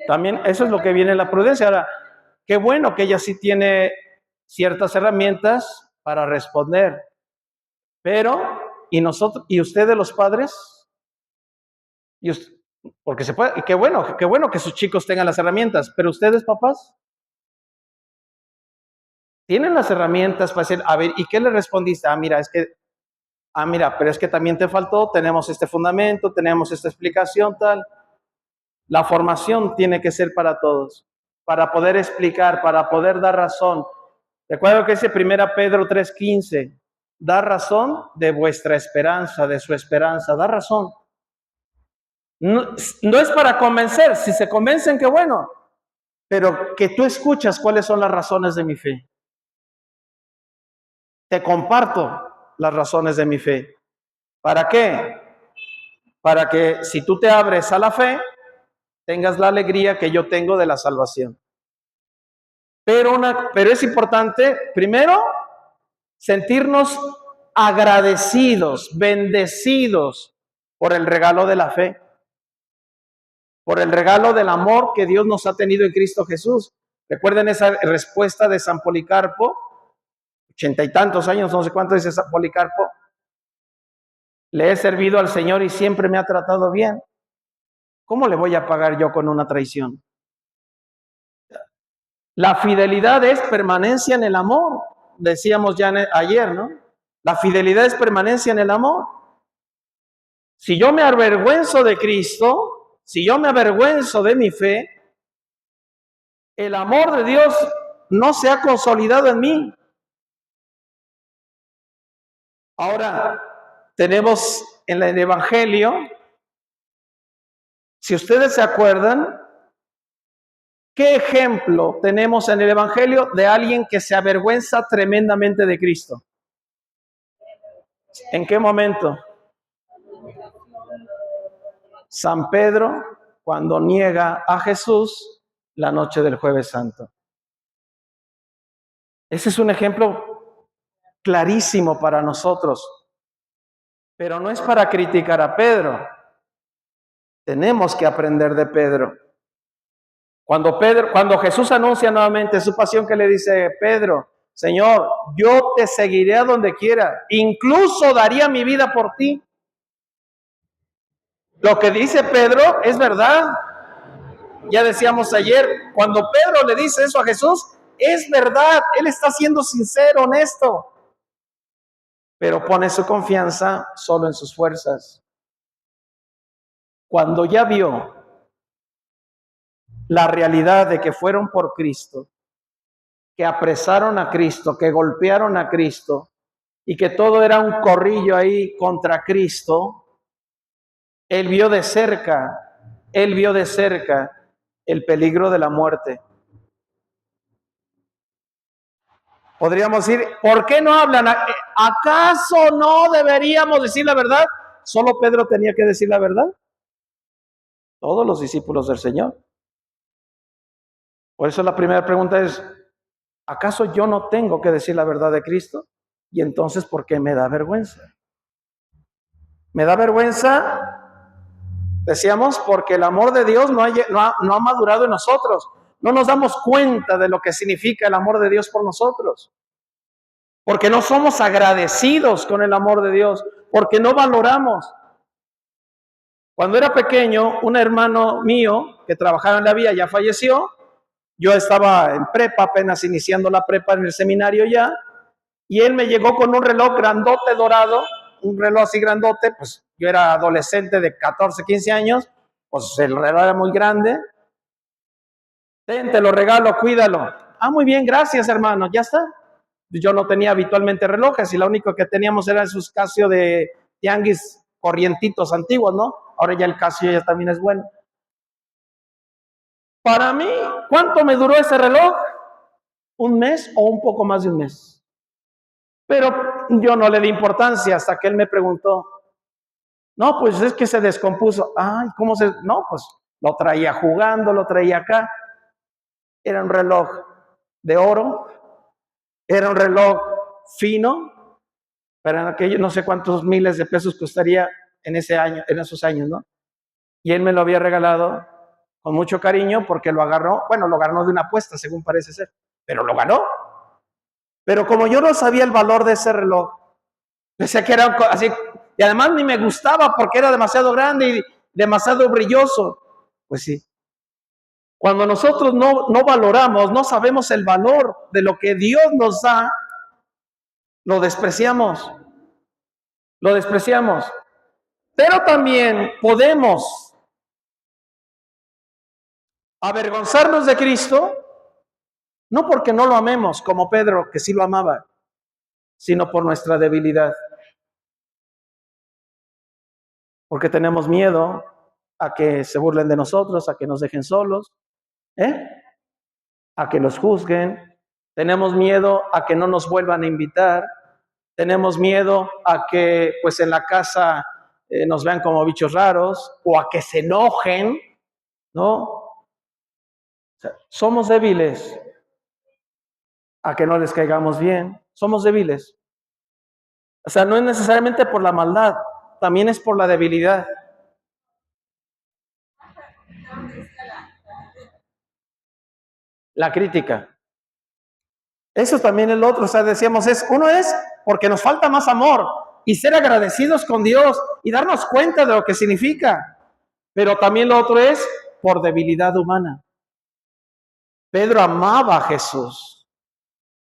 También eso es lo que viene en la prudencia. Ahora, qué bueno que ella sí tiene ciertas herramientas para responder, pero ¿y nosotros? ¿Y ustedes los padres? ¿Y usted? Porque se puede, qué bueno que sus chicos tengan las herramientas, pero ustedes, papás, tienen las herramientas para decir, a ver, ¿y qué le respondiste? Mira, pero es que también te faltó, tenemos este fundamento, tenemos esta explicación, tal. La formación tiene que ser para todos, para poder explicar, para poder dar razón. Recuerdo que dice 1 Pedro 3:15, da razón de vuestra esperanza, de su esperanza, da razón. No es para convencer, si se convencen, qué bueno, pero que tú escuchas cuáles son las razones de mi fe. Te comparto las razones de mi fe. ¿Para qué? Para que si tú te abres a la fe, tengas la alegría que yo tengo de la salvación. Pero es importante, primero, sentirnos agradecidos, bendecidos por el regalo de la fe, por el regalo del amor que Dios nos ha tenido en Cristo Jesús. Recuerden esa respuesta de San Policarpo, 80 y tantos años, no sé cuánto dice San Policarpo, le he servido al Señor y siempre me ha tratado bien. ¿Cómo le voy a pagar yo con una traición? La fidelidad es permanencia en el amor, decíamos ya ayer, ¿no? La fidelidad es permanencia en el amor. Si yo me avergüenzo de Cristo, si yo me avergüenzo de mi fe, el amor de Dios no se ha consolidado en mí. Ahora, tenemos en el Evangelio, si ustedes se acuerdan, ¿qué ejemplo tenemos en el Evangelio de alguien que se avergüenza tremendamente de Cristo? ¿En qué momento? San Pedro, cuando niega a Jesús la noche del Jueves Santo. Ese es un ejemplo clarísimo para nosotros, pero no es para criticar a Pedro. Tenemos que aprender de Pedro. Cuando Jesús anuncia nuevamente su pasión, que le dice Pedro, Señor, yo te seguiré a donde quiera, incluso daría mi vida por ti. Lo que dice Pedro es verdad. Ya decíamos ayer, cuando Pedro le dice eso a Jesús, es verdad, él está siendo sincero, honesto, pero pone su confianza solo en sus fuerzas. Cuando ya vio la realidad de que fueron por Cristo, que apresaron a Cristo, que golpearon a Cristo y que todo era un corrillo ahí contra Cristo, él vio de cerca el peligro de la muerte. Podríamos decir, ¿por qué no hablan? ¿Acaso no deberíamos decir la verdad? ¿Solo Pedro tenía que decir la verdad? Todos los discípulos del Señor. Por eso la primera pregunta es, ¿acaso yo no tengo que decir la verdad de Cristo? Y entonces, ¿por qué me da vergüenza? Me da vergüenza, decíamos, porque el amor de Dios no ha madurado en nosotros. No nos damos cuenta de lo que significa el amor de Dios por nosotros. Porque no somos agradecidos con el amor de Dios, porque no valoramos. Cuando era pequeño, un hermano mío que trabajaba en la vía ya falleció. Yo estaba en prepa, apenas iniciando la prepa en el seminario ya, y él me llegó con un reloj grandote dorado, un reloj así grandote, pues yo era adolescente de 14, 15 años, pues el reloj era muy grande, Ten, te lo regalo, cuídalo. Ah, muy bien, gracias, hermano, ya está. Yo no tenía habitualmente relojes y lo único que teníamos era esos Casio de tianguis corrientitos antiguos, ¿no? Ahora ya el Casio ya también es bueno. Para mí, ¿cuánto me duró ese reloj? ¿Un mes o un poco más de un mes? Pero yo no le di importancia hasta que él me preguntó. No, pues es que se descompuso. Ay, ¿cómo se...? No, pues lo traía jugando, lo traía acá. Era un reloj de oro, era un reloj fino, pero en aquello no sé cuántos miles de pesos costaría en ese año, en esos años, ¿no? Y él me lo había regalado con mucho cariño porque lo agarró, bueno, lo ganó de una apuesta, según parece ser, pero lo ganó. Pero como yo no sabía el valor de ese reloj, decía que era así, y además ni me gustaba porque era demasiado grande y demasiado brilloso. Pues sí, cuando nosotros no valoramos, no sabemos el valor de lo que Dios nos da, lo despreciamos, lo despreciamos. Pero también podemos avergonzarnos de Cristo, no porque no lo amemos como Pedro, que sí lo amaba, sino por nuestra debilidad. Porque tenemos miedo a que se burlen de nosotros, a que nos dejen solos, a que nos juzguen. Tenemos miedo a que no nos vuelvan a invitar. Tenemos miedo a que pues en la casa nos vean como bichos raros o a que se enojen, ¿no? O sea, somos débiles a que no les caigamos bien. Somos débiles. O sea, no es necesariamente por la maldad, también es por la debilidad. La crítica. Eso también es lo otro, o sea, decíamos, uno es porque nos falta más amor y ser agradecidos con Dios y darnos cuenta de lo que significa. Pero también lo otro es por debilidad humana. Pedro amaba a Jesús,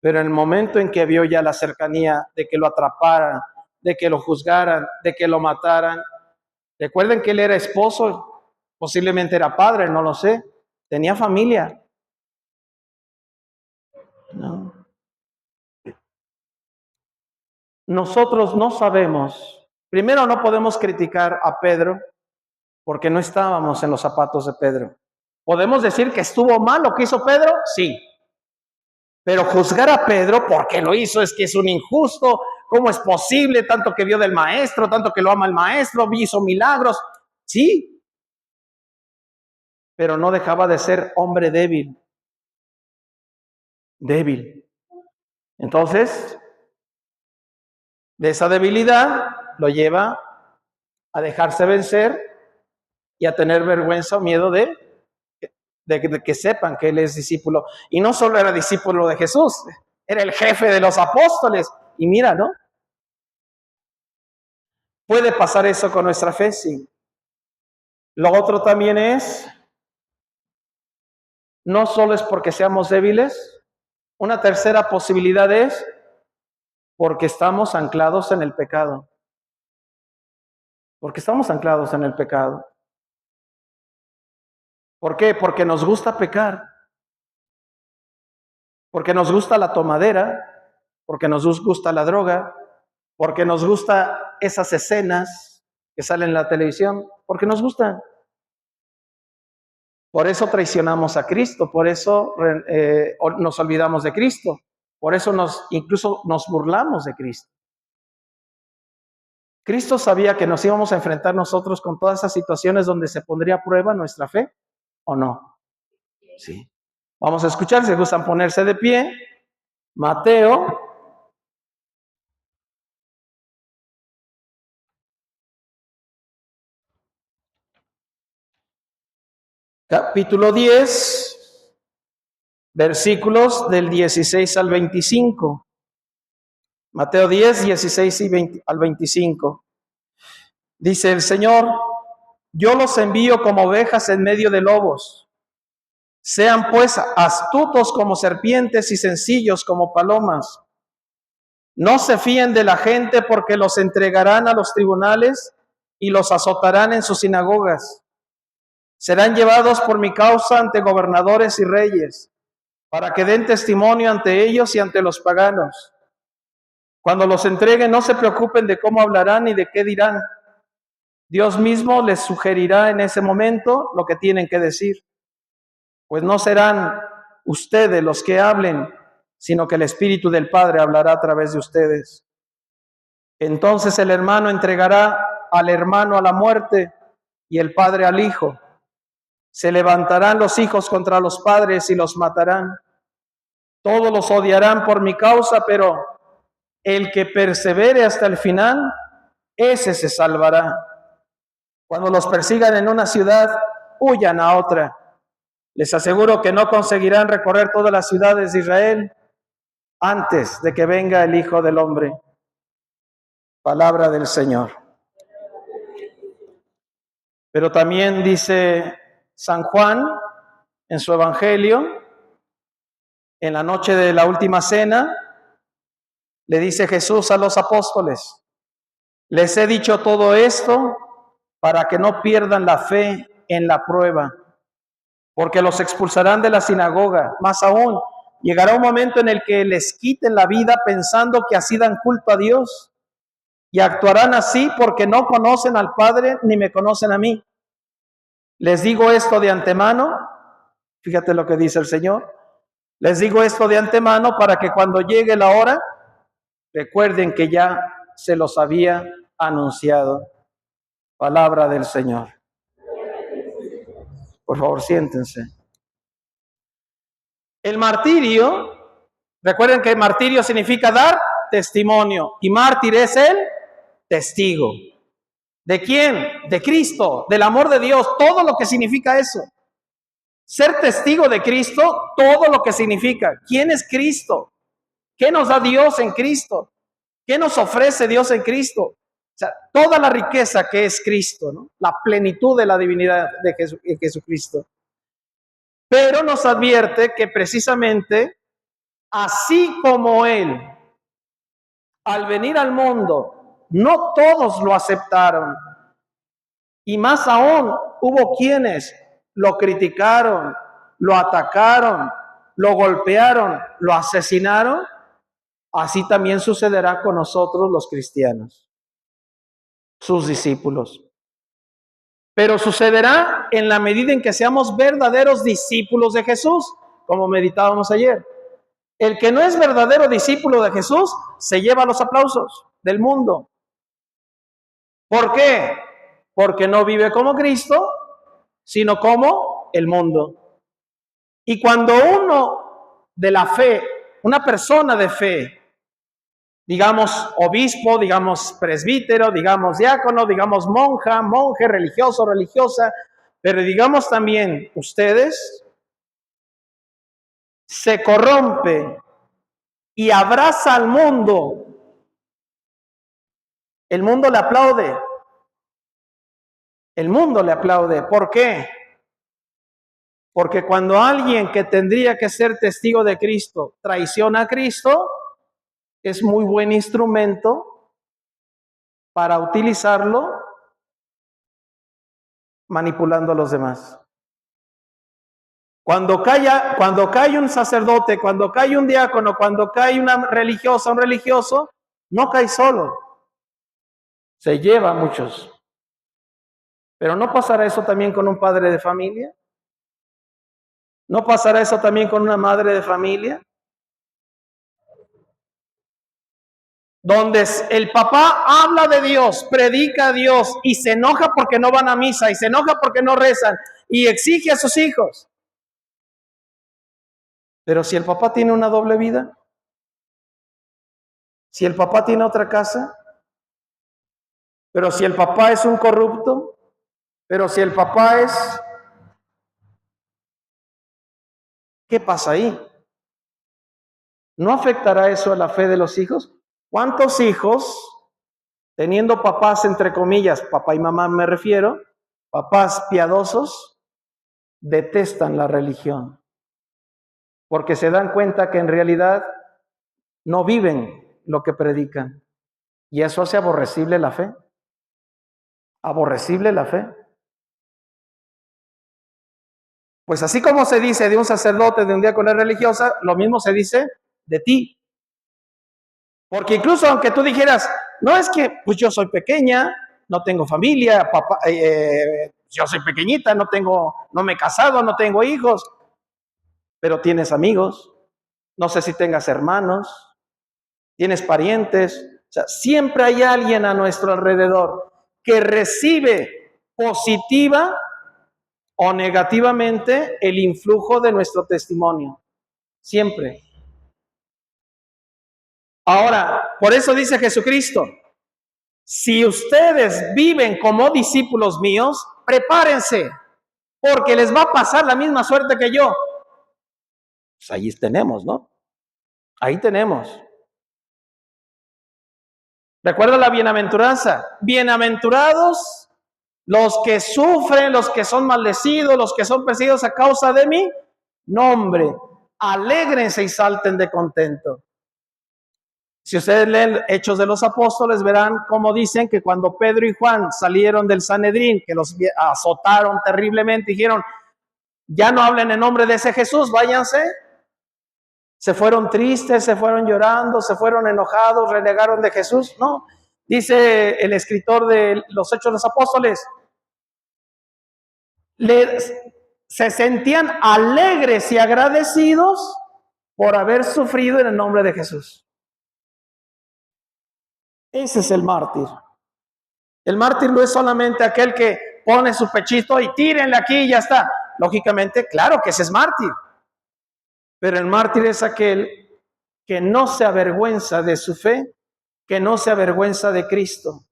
pero en el momento en que vio ya la cercanía de que lo atraparan, de que lo juzgaran, de que lo mataran, recuerden que él era esposo, posiblemente era padre, no lo sé, tenía familia. No. Nosotros no sabemos, primero no podemos criticar a Pedro porque no estábamos en los zapatos de Pedro. ¿Podemos decir que estuvo mal lo que hizo Pedro? Sí. Pero juzgar a Pedro porque lo hizo es que es un injusto. ¿Cómo es posible? Tanto que vio del maestro, tanto que lo ama el maestro, hizo milagros. Sí, pero no dejaba de ser hombre débil. Débil. Entonces, de esa debilidad lo lleva a dejarse vencer y a tener vergüenza o miedo de que sepan que él es discípulo. Y no solo era discípulo de Jesús, era el jefe de los apóstoles. Y mira, ¿no? Puede pasar eso con nuestra fe, sí. Lo otro también es, no solo es porque seamos débiles, una tercera posibilidad es porque estamos anclados en el pecado. Porque estamos anclados en el pecado. ¿Por qué? Porque nos gusta pecar. Porque nos gusta la tomadera, porque nos gusta la droga, porque nos gusta esas escenas que salen en la televisión, porque nos gustan. Por eso traicionamos a Cristo, por eso nos olvidamos de Cristo, por eso incluso nos burlamos de Cristo. Cristo sabía que nos íbamos a enfrentar nosotros con todas esas situaciones donde se pondría a prueba nuestra fe, ¿o no? Sí. Vamos a escuchar, si gustan ponerse de pie. Mateo capítulo 10, versículos del 16 al 25. Mateo 10, 16 y 20, al 25. Dice el Señor, yo los envío como ovejas en medio de lobos. Sean pues astutos como serpientes y sencillos como palomas. No se fíen de la gente porque los entregarán a los tribunales y los azotarán en sus sinagogas. Serán llevados por mi causa ante gobernadores y reyes, para que den testimonio ante ellos y ante los paganos. Cuando los entreguen, no se preocupen de cómo hablarán ni de qué dirán. Dios mismo les sugerirá en ese momento lo que tienen que decir, pues no serán ustedes los que hablen, sino que el Espíritu del Padre hablará a través de ustedes. Entonces el hermano entregará al hermano a la muerte y el padre al hijo. Se levantarán los hijos contra los padres y los matarán. Todos los odiarán por mi causa, pero el que persevere hasta el final, ese se salvará. Cuando los persigan en una ciudad, huyan a otra. Les aseguro que no conseguirán recorrer todas las ciudades de Israel antes de que venga el Hijo del Hombre. Palabra del Señor. Pero también dice San Juan en su Evangelio, en la noche de la última cena, le dice Jesús a los apóstoles: les he dicho todo esto para que no pierdan la fe en la prueba, porque los expulsarán de la sinagoga. Más aún, llegará un momento en el que les quiten la vida pensando que así dan culto a Dios, y actuarán así porque no conocen al Padre ni me conocen a mí. Les digo esto de antemano, fíjate lo que dice el Señor, les digo esto de antemano para que cuando llegue la hora, recuerden que ya se los había anunciado. Palabra del Señor. Por favor, siéntense. El martirio, recuerden que martirio significa dar testimonio y mártir es el testigo. ¿De quién? De Cristo, del amor de Dios, todo lo que significa eso. Ser testigo de Cristo, todo lo que significa. ¿Quién es Cristo? ¿Qué nos da Dios en Cristo? ¿Qué nos ofrece Dios en Cristo? O sea, toda la riqueza que es Cristo, ¿no? La plenitud de la divinidad de Jesucristo. Pero nos advierte que precisamente así como Él, al venir al mundo, no todos lo aceptaron. Y más aún, hubo quienes lo criticaron, lo atacaron, lo golpearon, lo asesinaron. Así también sucederá con nosotros los cristianos, sus discípulos. Pero sucederá en la medida en que seamos verdaderos discípulos de Jesús, como meditábamos ayer. El que no es verdadero discípulo de Jesús se lleva los aplausos del mundo. ¿Por qué? Porque no vive como Cristo, sino como el mundo. Y cuando uno de la fe, una persona de fe, digamos obispo, digamos presbítero, digamos diácono, digamos monja, monje, religioso, religiosa, pero digamos también ustedes, se corrompe y abraza al mundo, el mundo le aplaude. El mundo le aplaude. ¿Por qué? Porque cuando alguien que tendría que ser testigo de Cristo traiciona a Cristo, es muy buen instrumento para utilizarlo manipulando a los demás. Cuando cae un sacerdote, cuando cae un diácono, cuando cae una religiosa, un religioso, no cae solo, se lleva a muchos. Pero ¿no pasará eso también con un padre de familia? ¿No pasará eso también con una madre de familia? Donde el papá habla de Dios, predica a Dios y se enoja porque no van a misa y se enoja porque no rezan y exige a sus hijos. Pero si el papá tiene una doble vida, si el papá tiene otra casa, pero si el papá es un corrupto, pero si el papá es... ¿Qué pasa ahí? ¿No afectará eso a la fe de los hijos? ¿Cuántos hijos, teniendo papás, entre comillas, papá y mamá me refiero, papás piadosos, detestan la religión? Porque se dan cuenta que en realidad no viven lo que predican. Y eso hace aborrecible la fe. Aborrecible la fe. Pues así como se dice de un sacerdote, de un diácono religiosa, lo mismo se dice de ti. Porque incluso aunque tú dijeras, no es que pues yo soy pequeña, no tengo familia, papá, yo soy pequeñita, no me he casado, no tengo hijos, pero tienes amigos, no sé si tengas hermanos, tienes parientes, o sea, siempre hay alguien a nuestro alrededor que recibe positiva o negativamente el influjo de nuestro testimonio, siempre. Ahora, por eso dice Jesucristo, si ustedes viven como discípulos míos, prepárense, porque les va a pasar la misma suerte que yo. Pues ahí tenemos, ¿no? Ahí tenemos. Recuerda la bienaventuranza. Bienaventurados los que sufren, los que son maldecidos, los que son perseguidos a causa de mi nombre. Alégrense y salten de contento. Si ustedes leen Hechos de los Apóstoles, verán cómo dicen que cuando Pedro y Juan salieron del Sanedrín, que los azotaron terriblemente, dijeron, ya no hablen en nombre de ese Jesús, váyanse. Se fueron tristes, se fueron llorando, se fueron enojados, renegaron de Jesús. No, dice el escritor de los Hechos de los Apóstoles, se sentían alegres y agradecidos por haber sufrido en el nombre de Jesús. Ese es el mártir. El mártir no es solamente aquel que pone su pechito y tírenle aquí y ya está. Lógicamente, claro que ese es mártir. Pero el mártir es aquel que no se avergüenza de su fe, que no se avergüenza de Cristo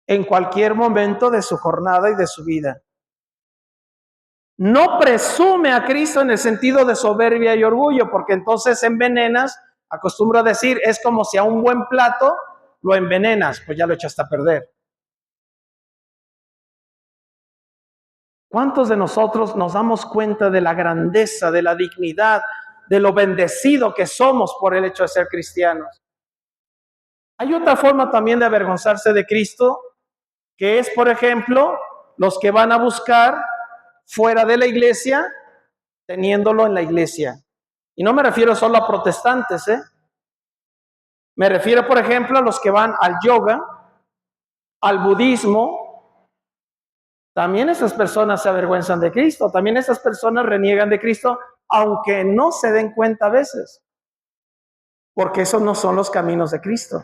en cualquier momento de su jornada y de su vida. No presume a Cristo en el sentido de soberbia y orgullo, porque entonces envenenas, acostumbro a decir, es como si a un buen plato lo envenenas, pues ya lo echaste a perder. ¿Cuántos de nosotros nos damos cuenta de la grandeza, de la dignidad, de lo bendecido que somos por el hecho de ser cristianos? Hay otra forma también de avergonzarse de Cristo, que es, por ejemplo, los que van a buscar fuera de la iglesia, teniéndolo en la iglesia. Y no me refiero solo a protestantes, Me refiero, por ejemplo, a los que van al yoga, al budismo. También esas personas se avergüenzan de Cristo, también esas personas reniegan de Cristo, aunque no se den cuenta a veces, porque esos no son los caminos de Cristo.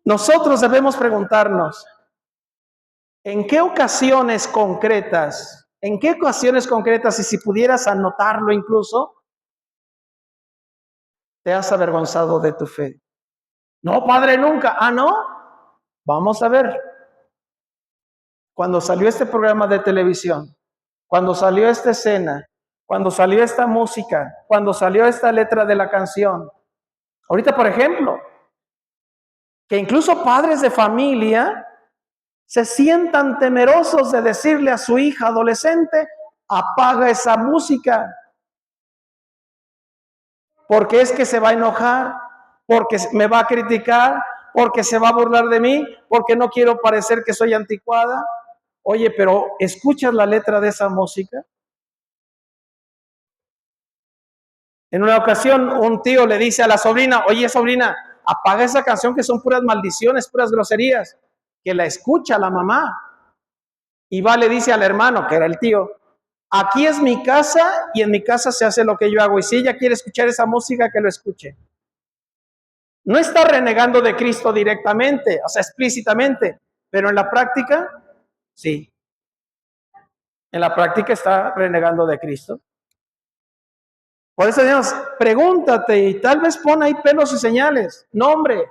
Nosotros debemos preguntarnos, ¿en qué ocasiones concretas, y si pudieras anotarlo incluso, te has avergonzado de tu fe? No, padre, nunca. Ah, ¿no? Vamos a ver. Cuando salió este programa de televisión, cuando salió esta escena, cuando salió esta música, cuando salió esta letra de la canción. Ahorita, por ejemplo, que incluso padres de familia se sientan temerosos de decirle a su hija adolescente, apaga esa música, porque es que se va a enojar, porque me va a criticar, porque se va a burlar de mí, porque no quiero parecer que soy anticuada. Oye, pero ¿escuchas la letra de esa música? En una ocasión, un tío le dice a la sobrina, oye, sobrina, apaga esa canción que son puras maldiciones, puras groserías, que la escucha la mamá. Y va, le dice al hermano, que era el tío, aquí es mi casa y en mi casa se hace lo que yo hago. Y si ella quiere escuchar esa música, que lo escuche. No está renegando de Cristo directamente, o sea, explícitamente, pero en la práctica, sí. En la práctica está renegando de Cristo. Por eso, Dios, pregúntate y tal vez pon ahí pelos y señales. No, hombre,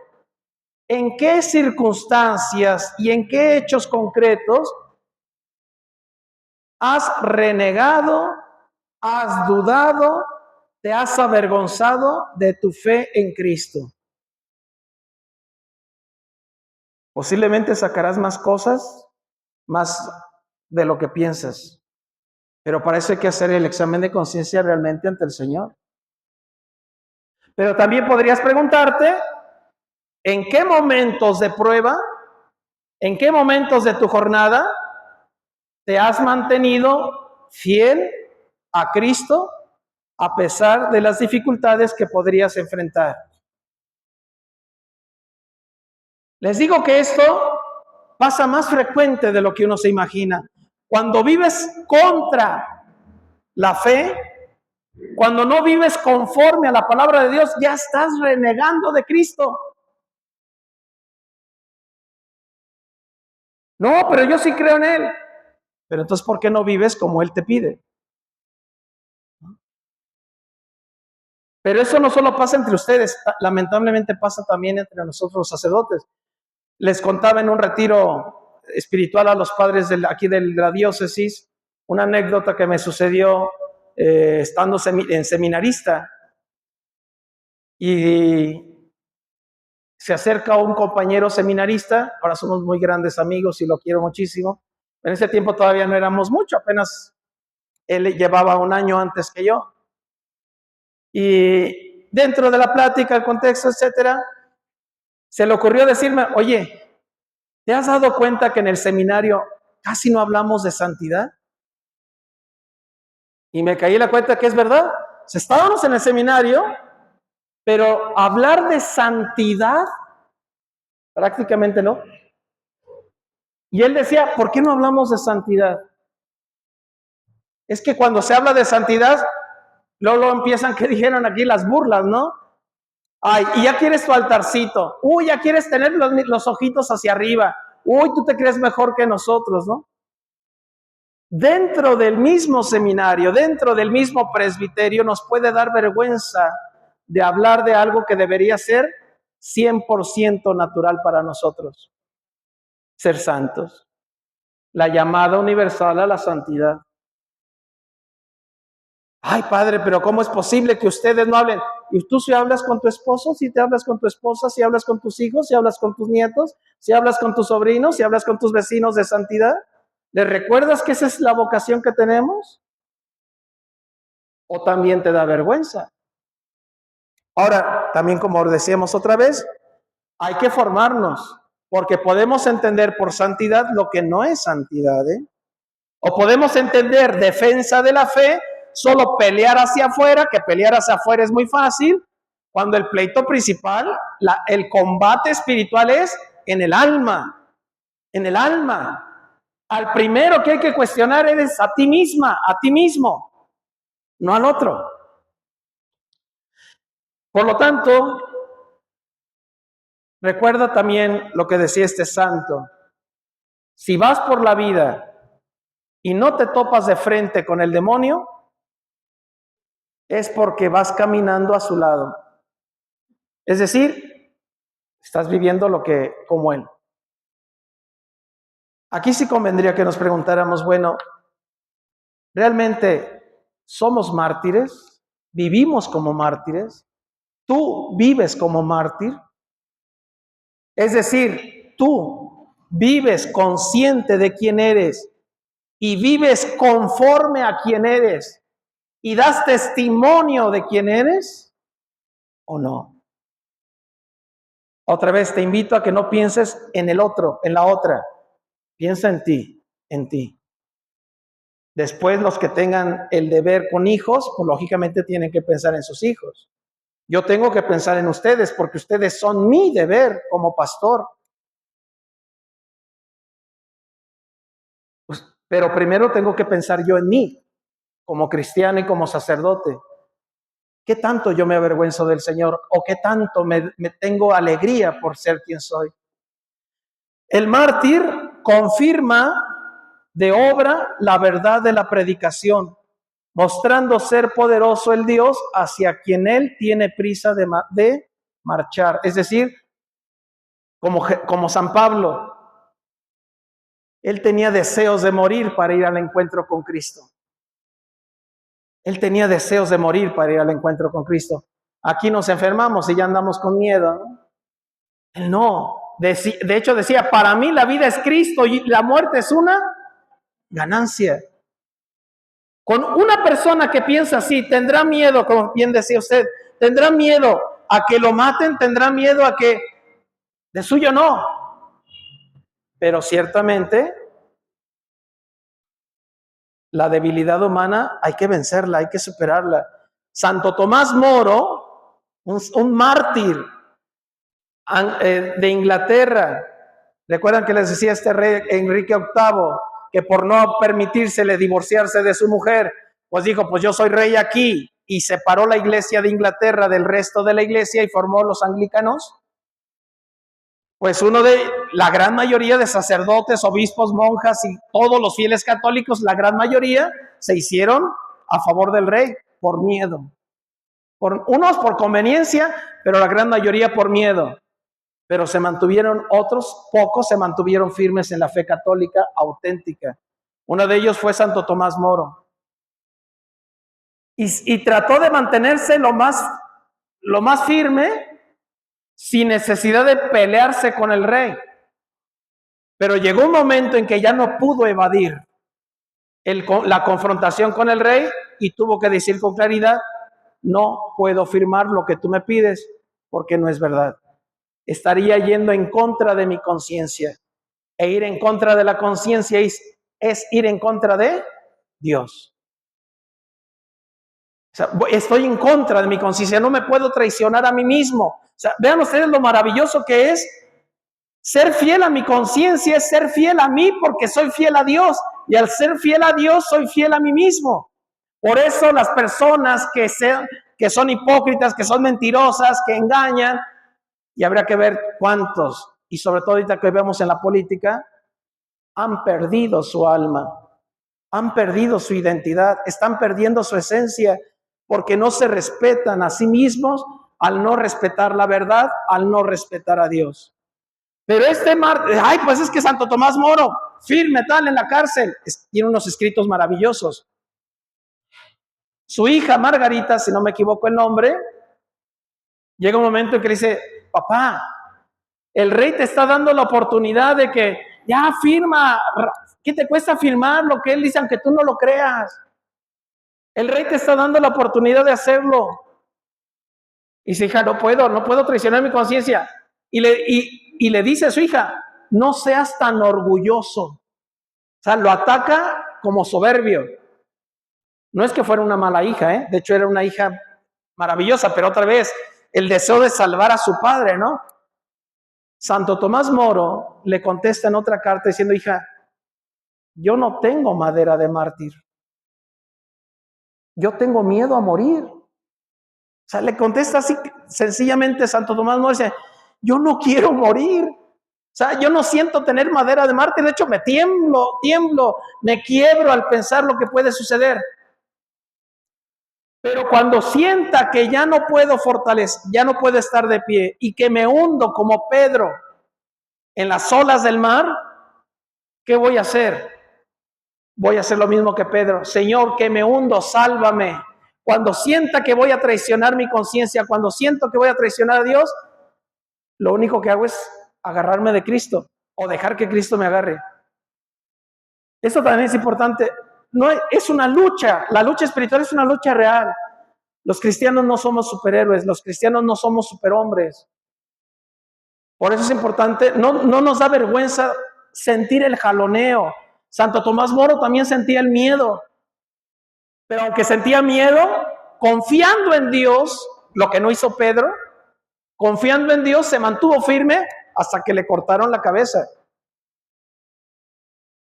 ¿en qué circunstancias y en qué hechos concretos has renegado, has dudado, te has avergonzado de tu fe en Cristo? Posiblemente sacarás más cosas, más de lo que piensas. Pero para eso hay que hacer el examen de conciencia realmente ante el Señor. Pero también podrías preguntarte, ¿en qué momentos de prueba ¿En qué momentos de tu jornada te has mantenido fiel a Cristo a pesar de las dificultades que podrías enfrentar? Les digo que esto pasa más frecuente de lo que uno se imagina. Cuando vives contra la fe, cuando no vives conforme a la palabra de Dios, ya estás renegando de Cristo. No, pero yo sí creo en Él. Pero entonces, ¿por qué no vives como Él te pide? Pero eso no solo pasa entre ustedes, lamentablemente pasa también entre nosotros los sacerdotes. Les contaba en un retiro espiritual a los padres aquí de la diócesis una anécdota que me sucedió estando en seminarista. Y se acerca un compañero seminarista, ahora somos muy grandes amigos y lo quiero muchísimo. En ese tiempo todavía no éramos mucho, apenas él llevaba un año antes que yo. Y dentro de la plática, el contexto, etcétera, se le ocurrió decirme, oye, ¿te has dado cuenta que en el seminario casi no hablamos de santidad? Y me caí en la cuenta que es verdad. Estábamos en el seminario, pero hablar de santidad, prácticamente no. Y él decía, ¿por qué no hablamos de santidad? Es que cuando se habla de santidad, luego empiezan, que dijeron aquí, las burlas, ¿no? Ay, y ya quieres tu altarcito. Uy, ya quieres tener los ojitos hacia arriba. Uy, tú te crees mejor que nosotros, ¿no? Dentro del mismo seminario, dentro del mismo presbiterio, nos puede dar vergüenza de hablar de algo que debería ser 100% natural para nosotros. Ser santos. La llamada universal a la santidad. Ay, padre, pero ¿cómo es posible que ustedes no hablen? ¿Y tú si hablas con tu esposo, si te hablas con tu esposa, si hablas con tus hijos, si hablas con tus nietos, si hablas con tus sobrinos, si hablas con tus vecinos de santidad? ¿Les recuerdas que esa es la vocación que tenemos? ¿O también te da vergüenza? Ahora, también como decíamos otra vez, hay que formarnos, porque podemos entender por santidad lo que no es santidad, ¿eh? O podemos entender defensa de la fe, solo pelear hacia afuera, que pelear hacia afuera es muy fácil, cuando el pleito principal, el combate espiritual es en el alma, en el alma. Al primero que hay que cuestionar es a ti misma, a ti mismo, no al otro. Por lo tanto, recuerda también lo que decía este santo. Si vas por la vida y no te topas de frente con el demonio, es porque vas caminando a su lado. Es decir, estás viviendo como él. Aquí sí convendría que nos preguntáramos, bueno, ¿realmente somos mártires? ¿Vivimos como mártires? ¿Tú vives como mártir? Es decir, tú vives consciente de quién eres y vives conforme a quién eres y das testimonio de quién eres o no. Otra vez te invito a que no pienses en el otro, en la otra. Piensa en ti, en ti. Después los que tengan el deber con hijos, pues lógicamente tienen que pensar en sus hijos. Yo tengo que pensar en ustedes porque ustedes son mi deber como pastor. Pero primero tengo que pensar yo en mí, como cristiano y como sacerdote. ¿Qué tanto yo me avergüenzo del Señor? ¿O qué tanto me tengo alegría por ser quien soy? El mártir confirma de obra la verdad de la predicación, mostrando ser poderoso el Dios hacia quien él tiene prisa de marchar. Es decir, como San Pablo, él tenía deseos de morir para ir al encuentro con Cristo. Él tenía deseos de morir para ir al encuentro con Cristo. Aquí nos enfermamos y ya andamos con miedo, ¿no? Él no. De hecho decía, para mí la vida es Cristo y la muerte es una ganancia. Con una persona que piensa así, tendrá miedo, como bien decía usted, tendrá miedo a que lo maten, tendrá miedo a que de suyo no. Pero ciertamente la debilidad humana hay que vencerla, hay que superarla. Santo Tomás Moro, un mártir de Inglaterra, recuerdan que les decía este rey Enrique VIII, que por no permitírsele divorciarse de su mujer, pues dijo, pues yo soy rey aquí, y separó la iglesia de Inglaterra del resto de la iglesia y formó los anglicanos. Pues la gran mayoría de sacerdotes, obispos, monjas y todos los fieles católicos, la gran mayoría se hicieron a favor del rey por miedo. Unos por conveniencia, pero la gran mayoría por miedo. Pero otros pocos se mantuvieron firmes en la fe católica auténtica. Uno de ellos fue Santo Tomás Moro. Y trató de mantenerse lo más firme, sin necesidad de pelearse con el rey. Pero llegó un momento en que ya no pudo evadir la confrontación con el rey y tuvo que decir con claridad, no puedo firmar lo que tú me pides porque no es verdad. Estaría yendo en contra de mi conciencia. E ir en contra de la conciencia es ir en contra de Dios. O sea, estoy en contra de mi conciencia, no me puedo traicionar a mí mismo. O sea, vean ustedes lo maravilloso que es ser fiel a mi conciencia, es ser fiel a mí porque soy fiel a Dios. Y al ser fiel a Dios, soy fiel a mí mismo. Por eso las personas que son hipócritas, que son mentirosas, que engañan, y habría que ver cuántos, y sobre todo ahorita que vemos en la política, han perdido su alma, han perdido su identidad, están perdiendo su esencia, porque no se respetan a sí mismos al no respetar la verdad, al no respetar a Dios. Pero pues es que Santo Tomás Moro, firme tal en la cárcel, tiene unos escritos maravillosos. Su hija Margarita, si no me equivoco el nombre, llega un momento en que le dice, papá, el rey te está dando la oportunidad de que ya firma, ¿qué te cuesta firmar lo que él dice aunque tú no lo creas? El rey te está dando la oportunidad de hacerlo. Y su hija, no puedo traicionar mi conciencia. Y le dice a su hija, no seas tan orgulloso. O sea, lo ataca como soberbio. No es que fuera una mala hija, de hecho era una hija maravillosa, pero otra vez, el deseo de salvar a su padre, ¿no? Santo Tomás Moro le contesta en otra carta diciendo, hija, yo no tengo madera de mártir. Yo tengo miedo a morir. O sea, le contesta así sencillamente Santo Tomás Moro, dice, yo no quiero morir. O sea, yo no siento tener madera de mártir, de hecho me tiemblo, me quiebro al pensar lo que puede suceder. Pero cuando sienta que ya no puedo ya no puedo estar de pie y que me hundo como Pedro en las olas del mar, ¿qué voy a hacer? Voy a hacer lo mismo que Pedro. Señor, que me hundo, sálvame. Cuando sienta que voy a traicionar mi conciencia, cuando siento que voy a traicionar a Dios, lo único que hago es agarrarme de Cristo o dejar que Cristo me agarre. Esto también es importante. No es una lucha. La lucha espiritual es una lucha real. Los cristianos no somos superhéroes. Los cristianos no somos superhombres. Por eso es importante. No nos da vergüenza sentir el jaloneo. Santo Tomás Moro también sentía el miedo. Pero aunque sentía miedo, confiando en Dios, lo que no hizo Pedro, confiando en Dios, se mantuvo firme hasta que le cortaron la cabeza.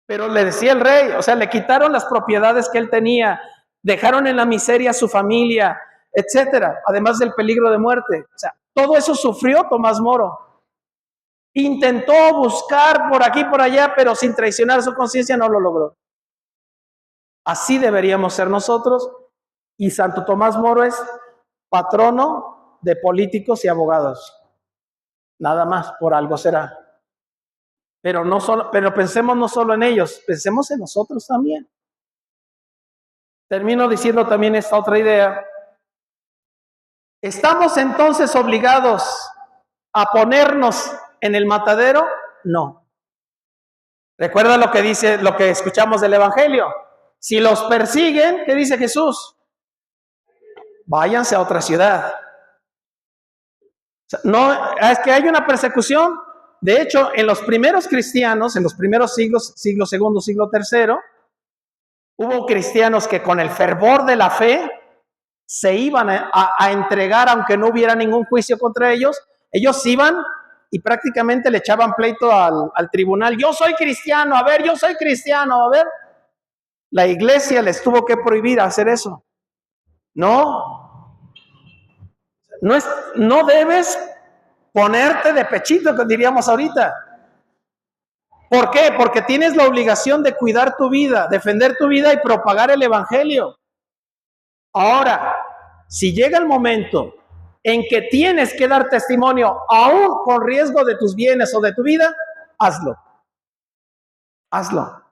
Pero le decía el rey, o sea, le quitaron las propiedades que él tenía, dejaron en la miseria a su familia, etcétera, además del peligro de muerte. O sea, todo eso sufrió Tomás Moro. Intentó buscar por aquí y por allá, pero sin traicionar su conciencia no lo logró. Así deberíamos ser nosotros, y Santo Tomás Moro es patrono de políticos y abogados. Nada más, por algo será. Pero pensemos no solo en ellos, pensemos en nosotros también. Termino diciendo también esta otra idea. ¿Estamos entonces obligados a ponernos en el matadero? No. Recuerda lo que escuchamos del Evangelio. Si los persiguen, ¿qué dice Jesús? Váyanse a otra ciudad. O sea, no, es que hay una persecución, De hecho, en los primeros cristianos, en los primeros siglos, siglo segundo, siglo tercero, hubo cristianos que con el fervor de la fe se iban a entregar, aunque no hubiera ningún juicio contra ellos. Ellos iban y prácticamente le echaban pleito al tribunal. Yo soy cristiano, a ver, yo soy cristiano, a ver. La iglesia les tuvo que prohibir hacer eso. No debes ponerte de pechito, que diríamos ahorita. ¿Por qué? Porque tienes la obligación de cuidar tu vida, defender tu vida y propagar el evangelio. Ahora, si llega el momento en que tienes que dar testimonio, aún con riesgo de tus bienes o de tu vida, hazlo. Hazlo.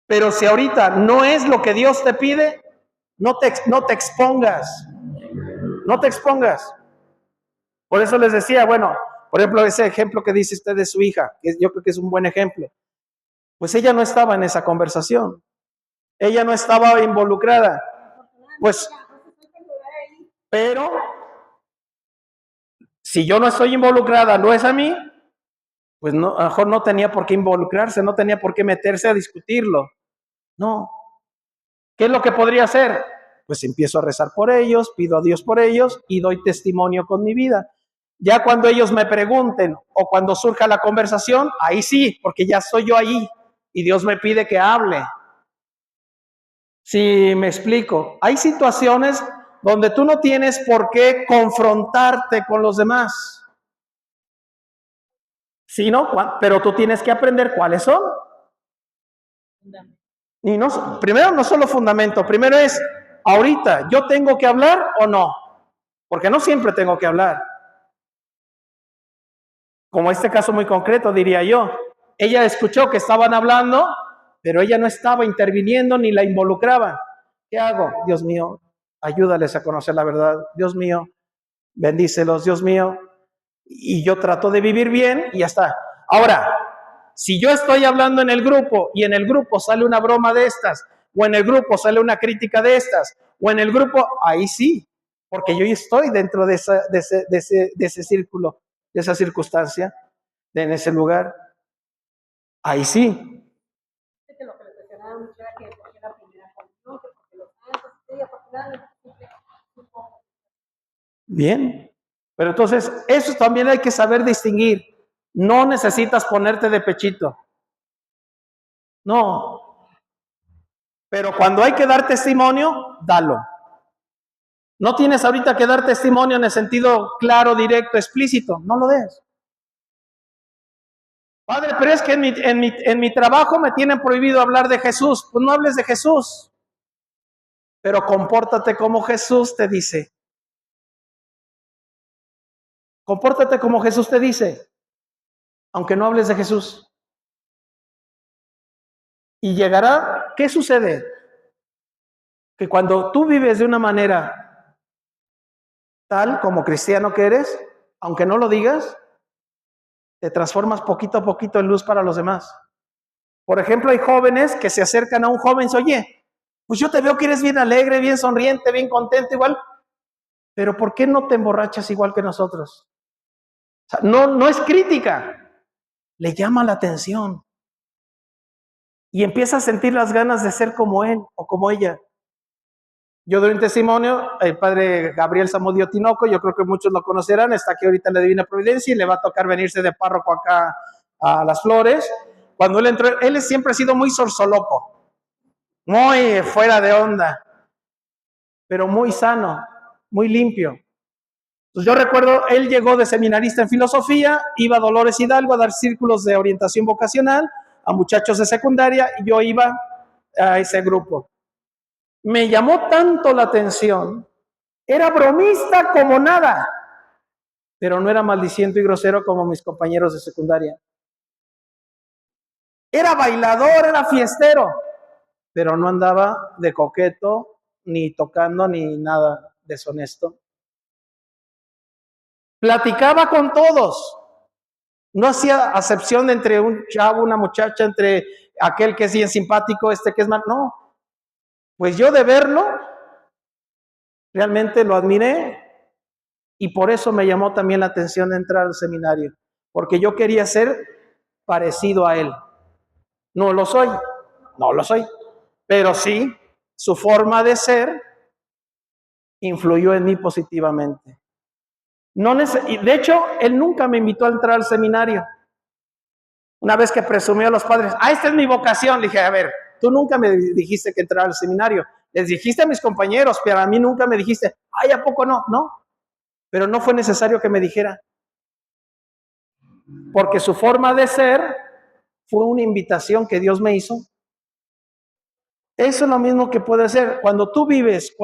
Pero si ahorita no es lo que Dios te pide, no te expongas. No te expongas. Por eso les decía, bueno, por ejemplo, ese ejemplo que dice usted de su hija, que yo creo que es un buen ejemplo. Pues ella no estaba en esa conversación. Ella no estaba involucrada. Pues, pero si yo no estoy involucrada, no es a mí, pues no, a lo mejor no tenía por qué involucrarse, no tenía por qué meterse a discutirlo. No. ¿Qué es lo que podría hacer? Pues empiezo a rezar por ellos, pido a Dios por ellos y doy testimonio con mi vida. Ya cuando ellos me pregunten o cuando surja la conversación, ahí sí, porque ya soy yo ahí y Dios me pide que hable. Si me explico, hay situaciones donde tú no tienes por qué confrontarte con los demás. Sí, ¿no? Pero tú tienes que aprender cuáles son. Y no, primero no solo fundamento, primero es, ahorita, ¿yo tengo que hablar o no? Porque no siempre tengo que hablar. Como este caso muy concreto, diría yo. Ella escuchó que estaban hablando, pero ella no estaba interviniendo ni la involucraba. ¿Qué hago? Dios mío, ayúdales a conocer la verdad. Dios mío, bendícelos, Dios mío. Y yo trato de vivir bien y ya está. Ahora, si yo estoy hablando en el grupo y en el grupo sale una broma de estas, o en el grupo sale una crítica de estas, o en el grupo, ahí sí, porque yo estoy dentro de ese círculo, de esa circunstancia, en ese lugar, ahí sí. Lo que le mencionaba mucho era que porque era primera comunión, que porque los santos, y afortunadamente siempre un poco. Bien, pero entonces eso también hay que saber distinguir. No necesitas ponerte de pechito. No. Pero cuando hay que dar testimonio, dalo. No tienes ahorita que dar testimonio en el sentido claro, directo, explícito. No lo des. Padre, pero es que en mi trabajo me tienen prohibido hablar de Jesús. Pues no hables de Jesús. Pero compórtate como Jesús te dice. Compórtate como Jesús te dice. Aunque no hables de Jesús. Y llegará, ¿qué sucede? Que cuando tú vives de una manera tal como cristiano que eres, aunque no lo digas, te transformas poquito a poquito en luz para los demás. Por ejemplo, hay jóvenes que se acercan a un joven y dicen, oye, pues yo te veo que eres bien alegre, bien sonriente, bien contento, igual, pero ¿por qué no te emborrachas igual que nosotros? O sea, no es crítica, le llama la atención. Y empieza a sentir las ganas de ser como él o como ella. Yo doy un testimonio, el padre Gabriel Zamudio Tinoco, yo creo que muchos lo conocerán, está aquí ahorita en la Divina Providencia y le va a tocar venirse de párroco acá a Las Flores. Cuando él entró, él siempre ha sido muy sorsoloco, muy fuera de onda, pero muy sano, muy limpio. Entonces yo recuerdo, él llegó de seminarista en filosofía, iba a Dolores Hidalgo a dar círculos de orientación vocacional a muchachos de secundaria y yo iba a ese grupo. Me llamó tanto la atención, era bromista como nada, pero no era maldiciente y grosero como mis compañeros de secundaria. Era bailador, era fiestero, pero no andaba de coqueto, ni tocando, ni nada deshonesto. Platicaba con todos, no hacía acepción entre un chavo, una muchacha, entre aquel que es bien simpático, este que es mal, no. Pues yo de verlo, realmente lo admiré y por eso me llamó también la atención de entrar al seminario. porque yo quería ser parecido a Él. No lo soy, pero sí, su forma de ser influyó en mí positivamente. Y de hecho, Él nunca me invitó a entrar al seminario. Una vez que presumió a los padres, esta es mi vocación, le dije, a ver, tú nunca me dijiste que entrara al seminario. Les dijiste a mis compañeros, pero a mí nunca me dijiste, ¿a poco no? No, pero no fue necesario que me dijera. Porque su forma de ser fue una invitación que Dios me hizo. Eso es lo mismo que puede ser cuando tú vives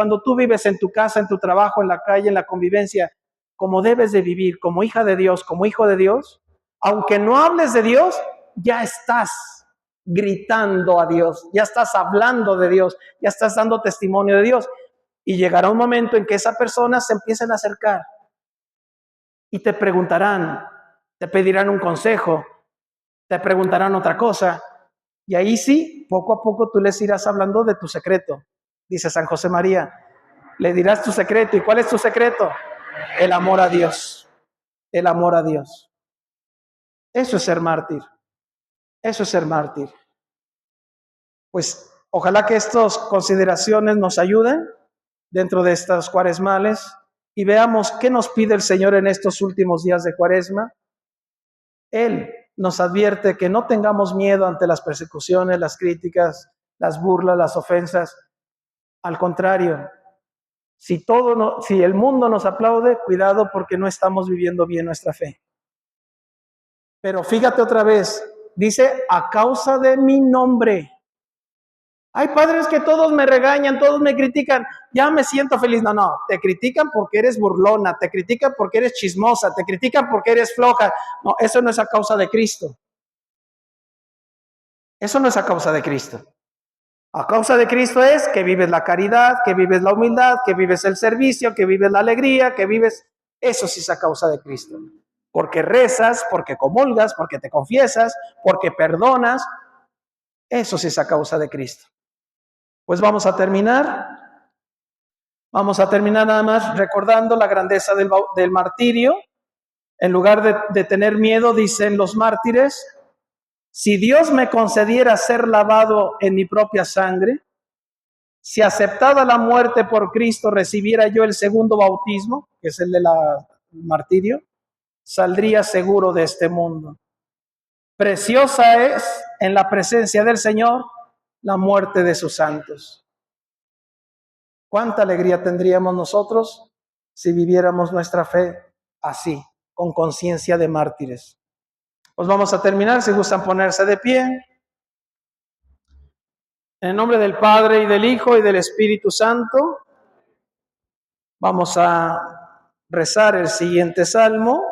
en tu casa, en tu trabajo, en la calle, en la convivencia, como debes de vivir, como hija de Dios, como hijo de Dios. Aunque no hables de Dios, ya estás gritando a Dios, ya estás hablando de Dios, ya estás dando testimonio de Dios. Y llegará un momento en que esa persona se empiecen a acercar y te preguntarán, te pedirán un consejo, te preguntarán otra cosa. Y ahí sí, poco a poco tú les irás hablando de tu secreto. Dice San José María, le dirás tu secreto. ¿Y cuál es tu secreto? El amor a Dios. El amor a Dios. Eso es ser mártir. Eso es ser mártir. Pues ojalá que estas consideraciones nos ayuden dentro de estas cuaresmales y veamos qué nos pide el Señor en estos últimos días de Cuaresma. Él nos advierte que no tengamos miedo ante las persecuciones, las críticas, las burlas, las ofensas. Al contrario, si el mundo nos aplaude, cuidado porque no estamos viviendo bien nuestra fe. Pero fíjate otra vez, dice, a causa de mi nombre. Hay padres que todos me regañan, todos me critican, ya me siento feliz. No, te critican porque eres burlona, te critican porque eres chismosa, te critican porque eres floja. No, eso no es a causa de Cristo. Eso no es a causa de Cristo. A causa de Cristo es que vives la caridad, que vives la humildad, que vives el servicio, que vives la alegría, que vives... Eso sí es a causa de Cristo. Porque rezas, porque comulgas, porque te confiesas, porque perdonas. Eso sí es a causa de Cristo. Pues vamos a terminar. Vamos a terminar nada más recordando la grandeza del martirio. En lugar de tener miedo, dicen los mártires, si Dios me concediera ser lavado en mi propia sangre, si aceptada la muerte por Cristo recibiera yo el segundo bautismo, que es el del martirio, saldría seguro de este mundo. Preciosa es en la presencia del Señor la muerte de sus santos. ¿Cuánta alegría tendríamos nosotros si viviéramos nuestra fe así, con conciencia de mártires? Pues vamos a terminar, si gustan ponerse de pie. En el nombre del Padre, y del Hijo, y del Espíritu Santo, vamos a rezar el siguiente salmo.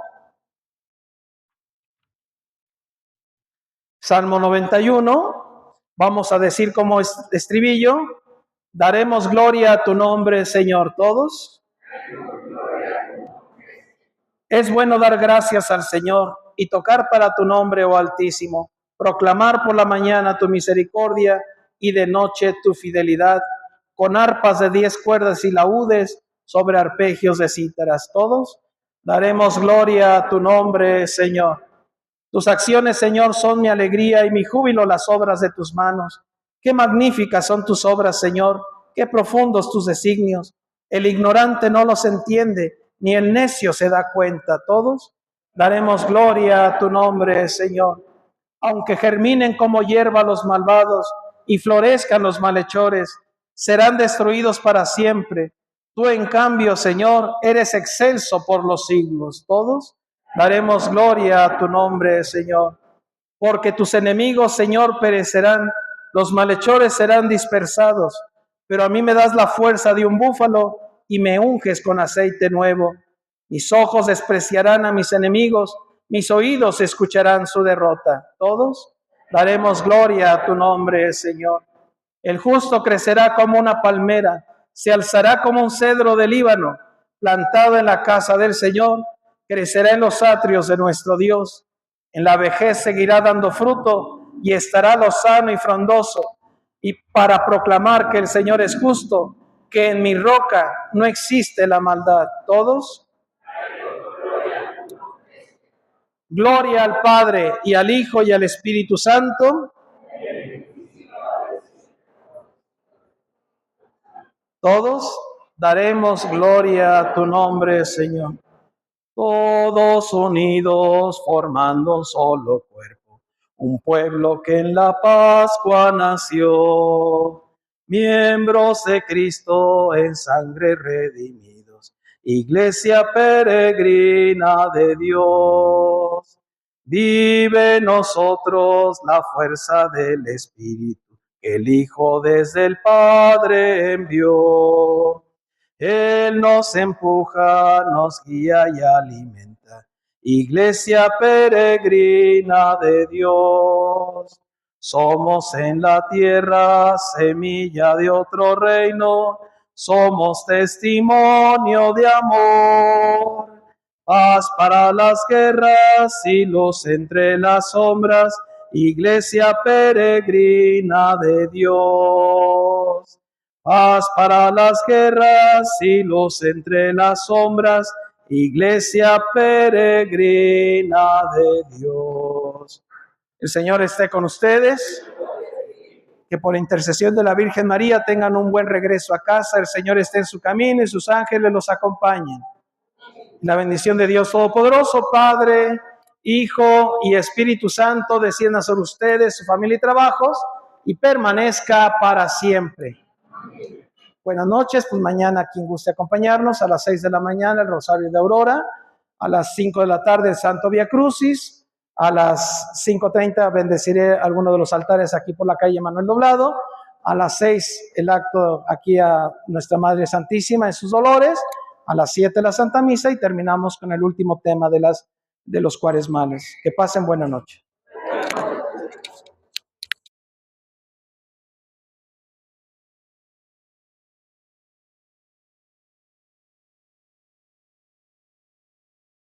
Salmo 91. Vamos a decir como estribillo, daremos gloria a tu nombre, Señor, todos. Es bueno dar gracias al Señor y tocar para tu nombre, oh Altísimo, proclamar por la mañana tu misericordia y de noche tu fidelidad, con arpas de 10 cuerdas y laúdes sobre arpegios de cítaras. Todos daremos gloria a tu nombre, Señor. Tus acciones, Señor, son mi alegría y mi júbilo las obras de tus manos. Qué magníficas son tus obras, Señor, qué profundos tus designios. El ignorante no los entiende, ni el necio se da cuenta. Todos daremos gloria a tu nombre, Señor. Aunque germinen como hierba los malvados y florezcan los malhechores, serán destruidos para siempre. Tú, en cambio, Señor, eres excelso por los siglos. Todos daremos gloria a tu nombre, Señor. Porque tus enemigos, Señor, perecerán, los malhechores serán dispersados, pero a mí me das la fuerza de un búfalo y me unges con aceite nuevo. Mis ojos despreciarán a mis enemigos, mis oídos escucharán su derrota. Todos daremos gloria a tu nombre, Señor. El justo crecerá como una palmera, se alzará como un cedro del Líbano, plantado en la casa del Señor, crecerá en los atrios de nuestro Dios. En la vejez seguirá dando fruto y estará lozano y frondoso, y para proclamar que el Señor es justo, que en mi roca no existe la maldad. Todos Gloria al Padre, y al Hijo, y al Espíritu Santo. Todos daremos gloria a tu nombre, Señor. Todos unidos formando un solo cuerpo, un pueblo que en la Pascua nació, miembros de Cristo en sangre redimidos, iglesia peregrina de Dios. Vive en nosotros la fuerza del Espíritu, que el Hijo desde el Padre envió. Él nos empuja, nos guía y alimenta. Iglesia peregrina de Dios. Somos en la tierra semilla de otro reino. Somos testimonio de amor. Paz para las guerras y luz entre las sombras. Iglesia peregrina de Dios. Paz para las guerras y luz entre las sombras, iglesia peregrina de Dios. El Señor esté con ustedes. Que por intercesión de la Virgen María tengan un buen regreso a casa. El Señor esté en su camino y sus ángeles los acompañen. La bendición de Dios Todopoderoso, Padre, Hijo y Espíritu Santo, descienda sobre ustedes, su familia y trabajos, y permanezca para siempre. Buenas noches, pues mañana quien guste acompañarnos a las 6 de la mañana el Rosario de Aurora, a las 5 de la tarde el Santo Vía Crucis, a las 5:30 bendeciré alguno de los altares aquí por la calle Manuel Doblado, a las 6 el acto aquí a Nuestra Madre Santísima en sus dolores, a las 7 la Santa Misa y terminamos con el último tema de los cuaresmales. Que pasen buena noche.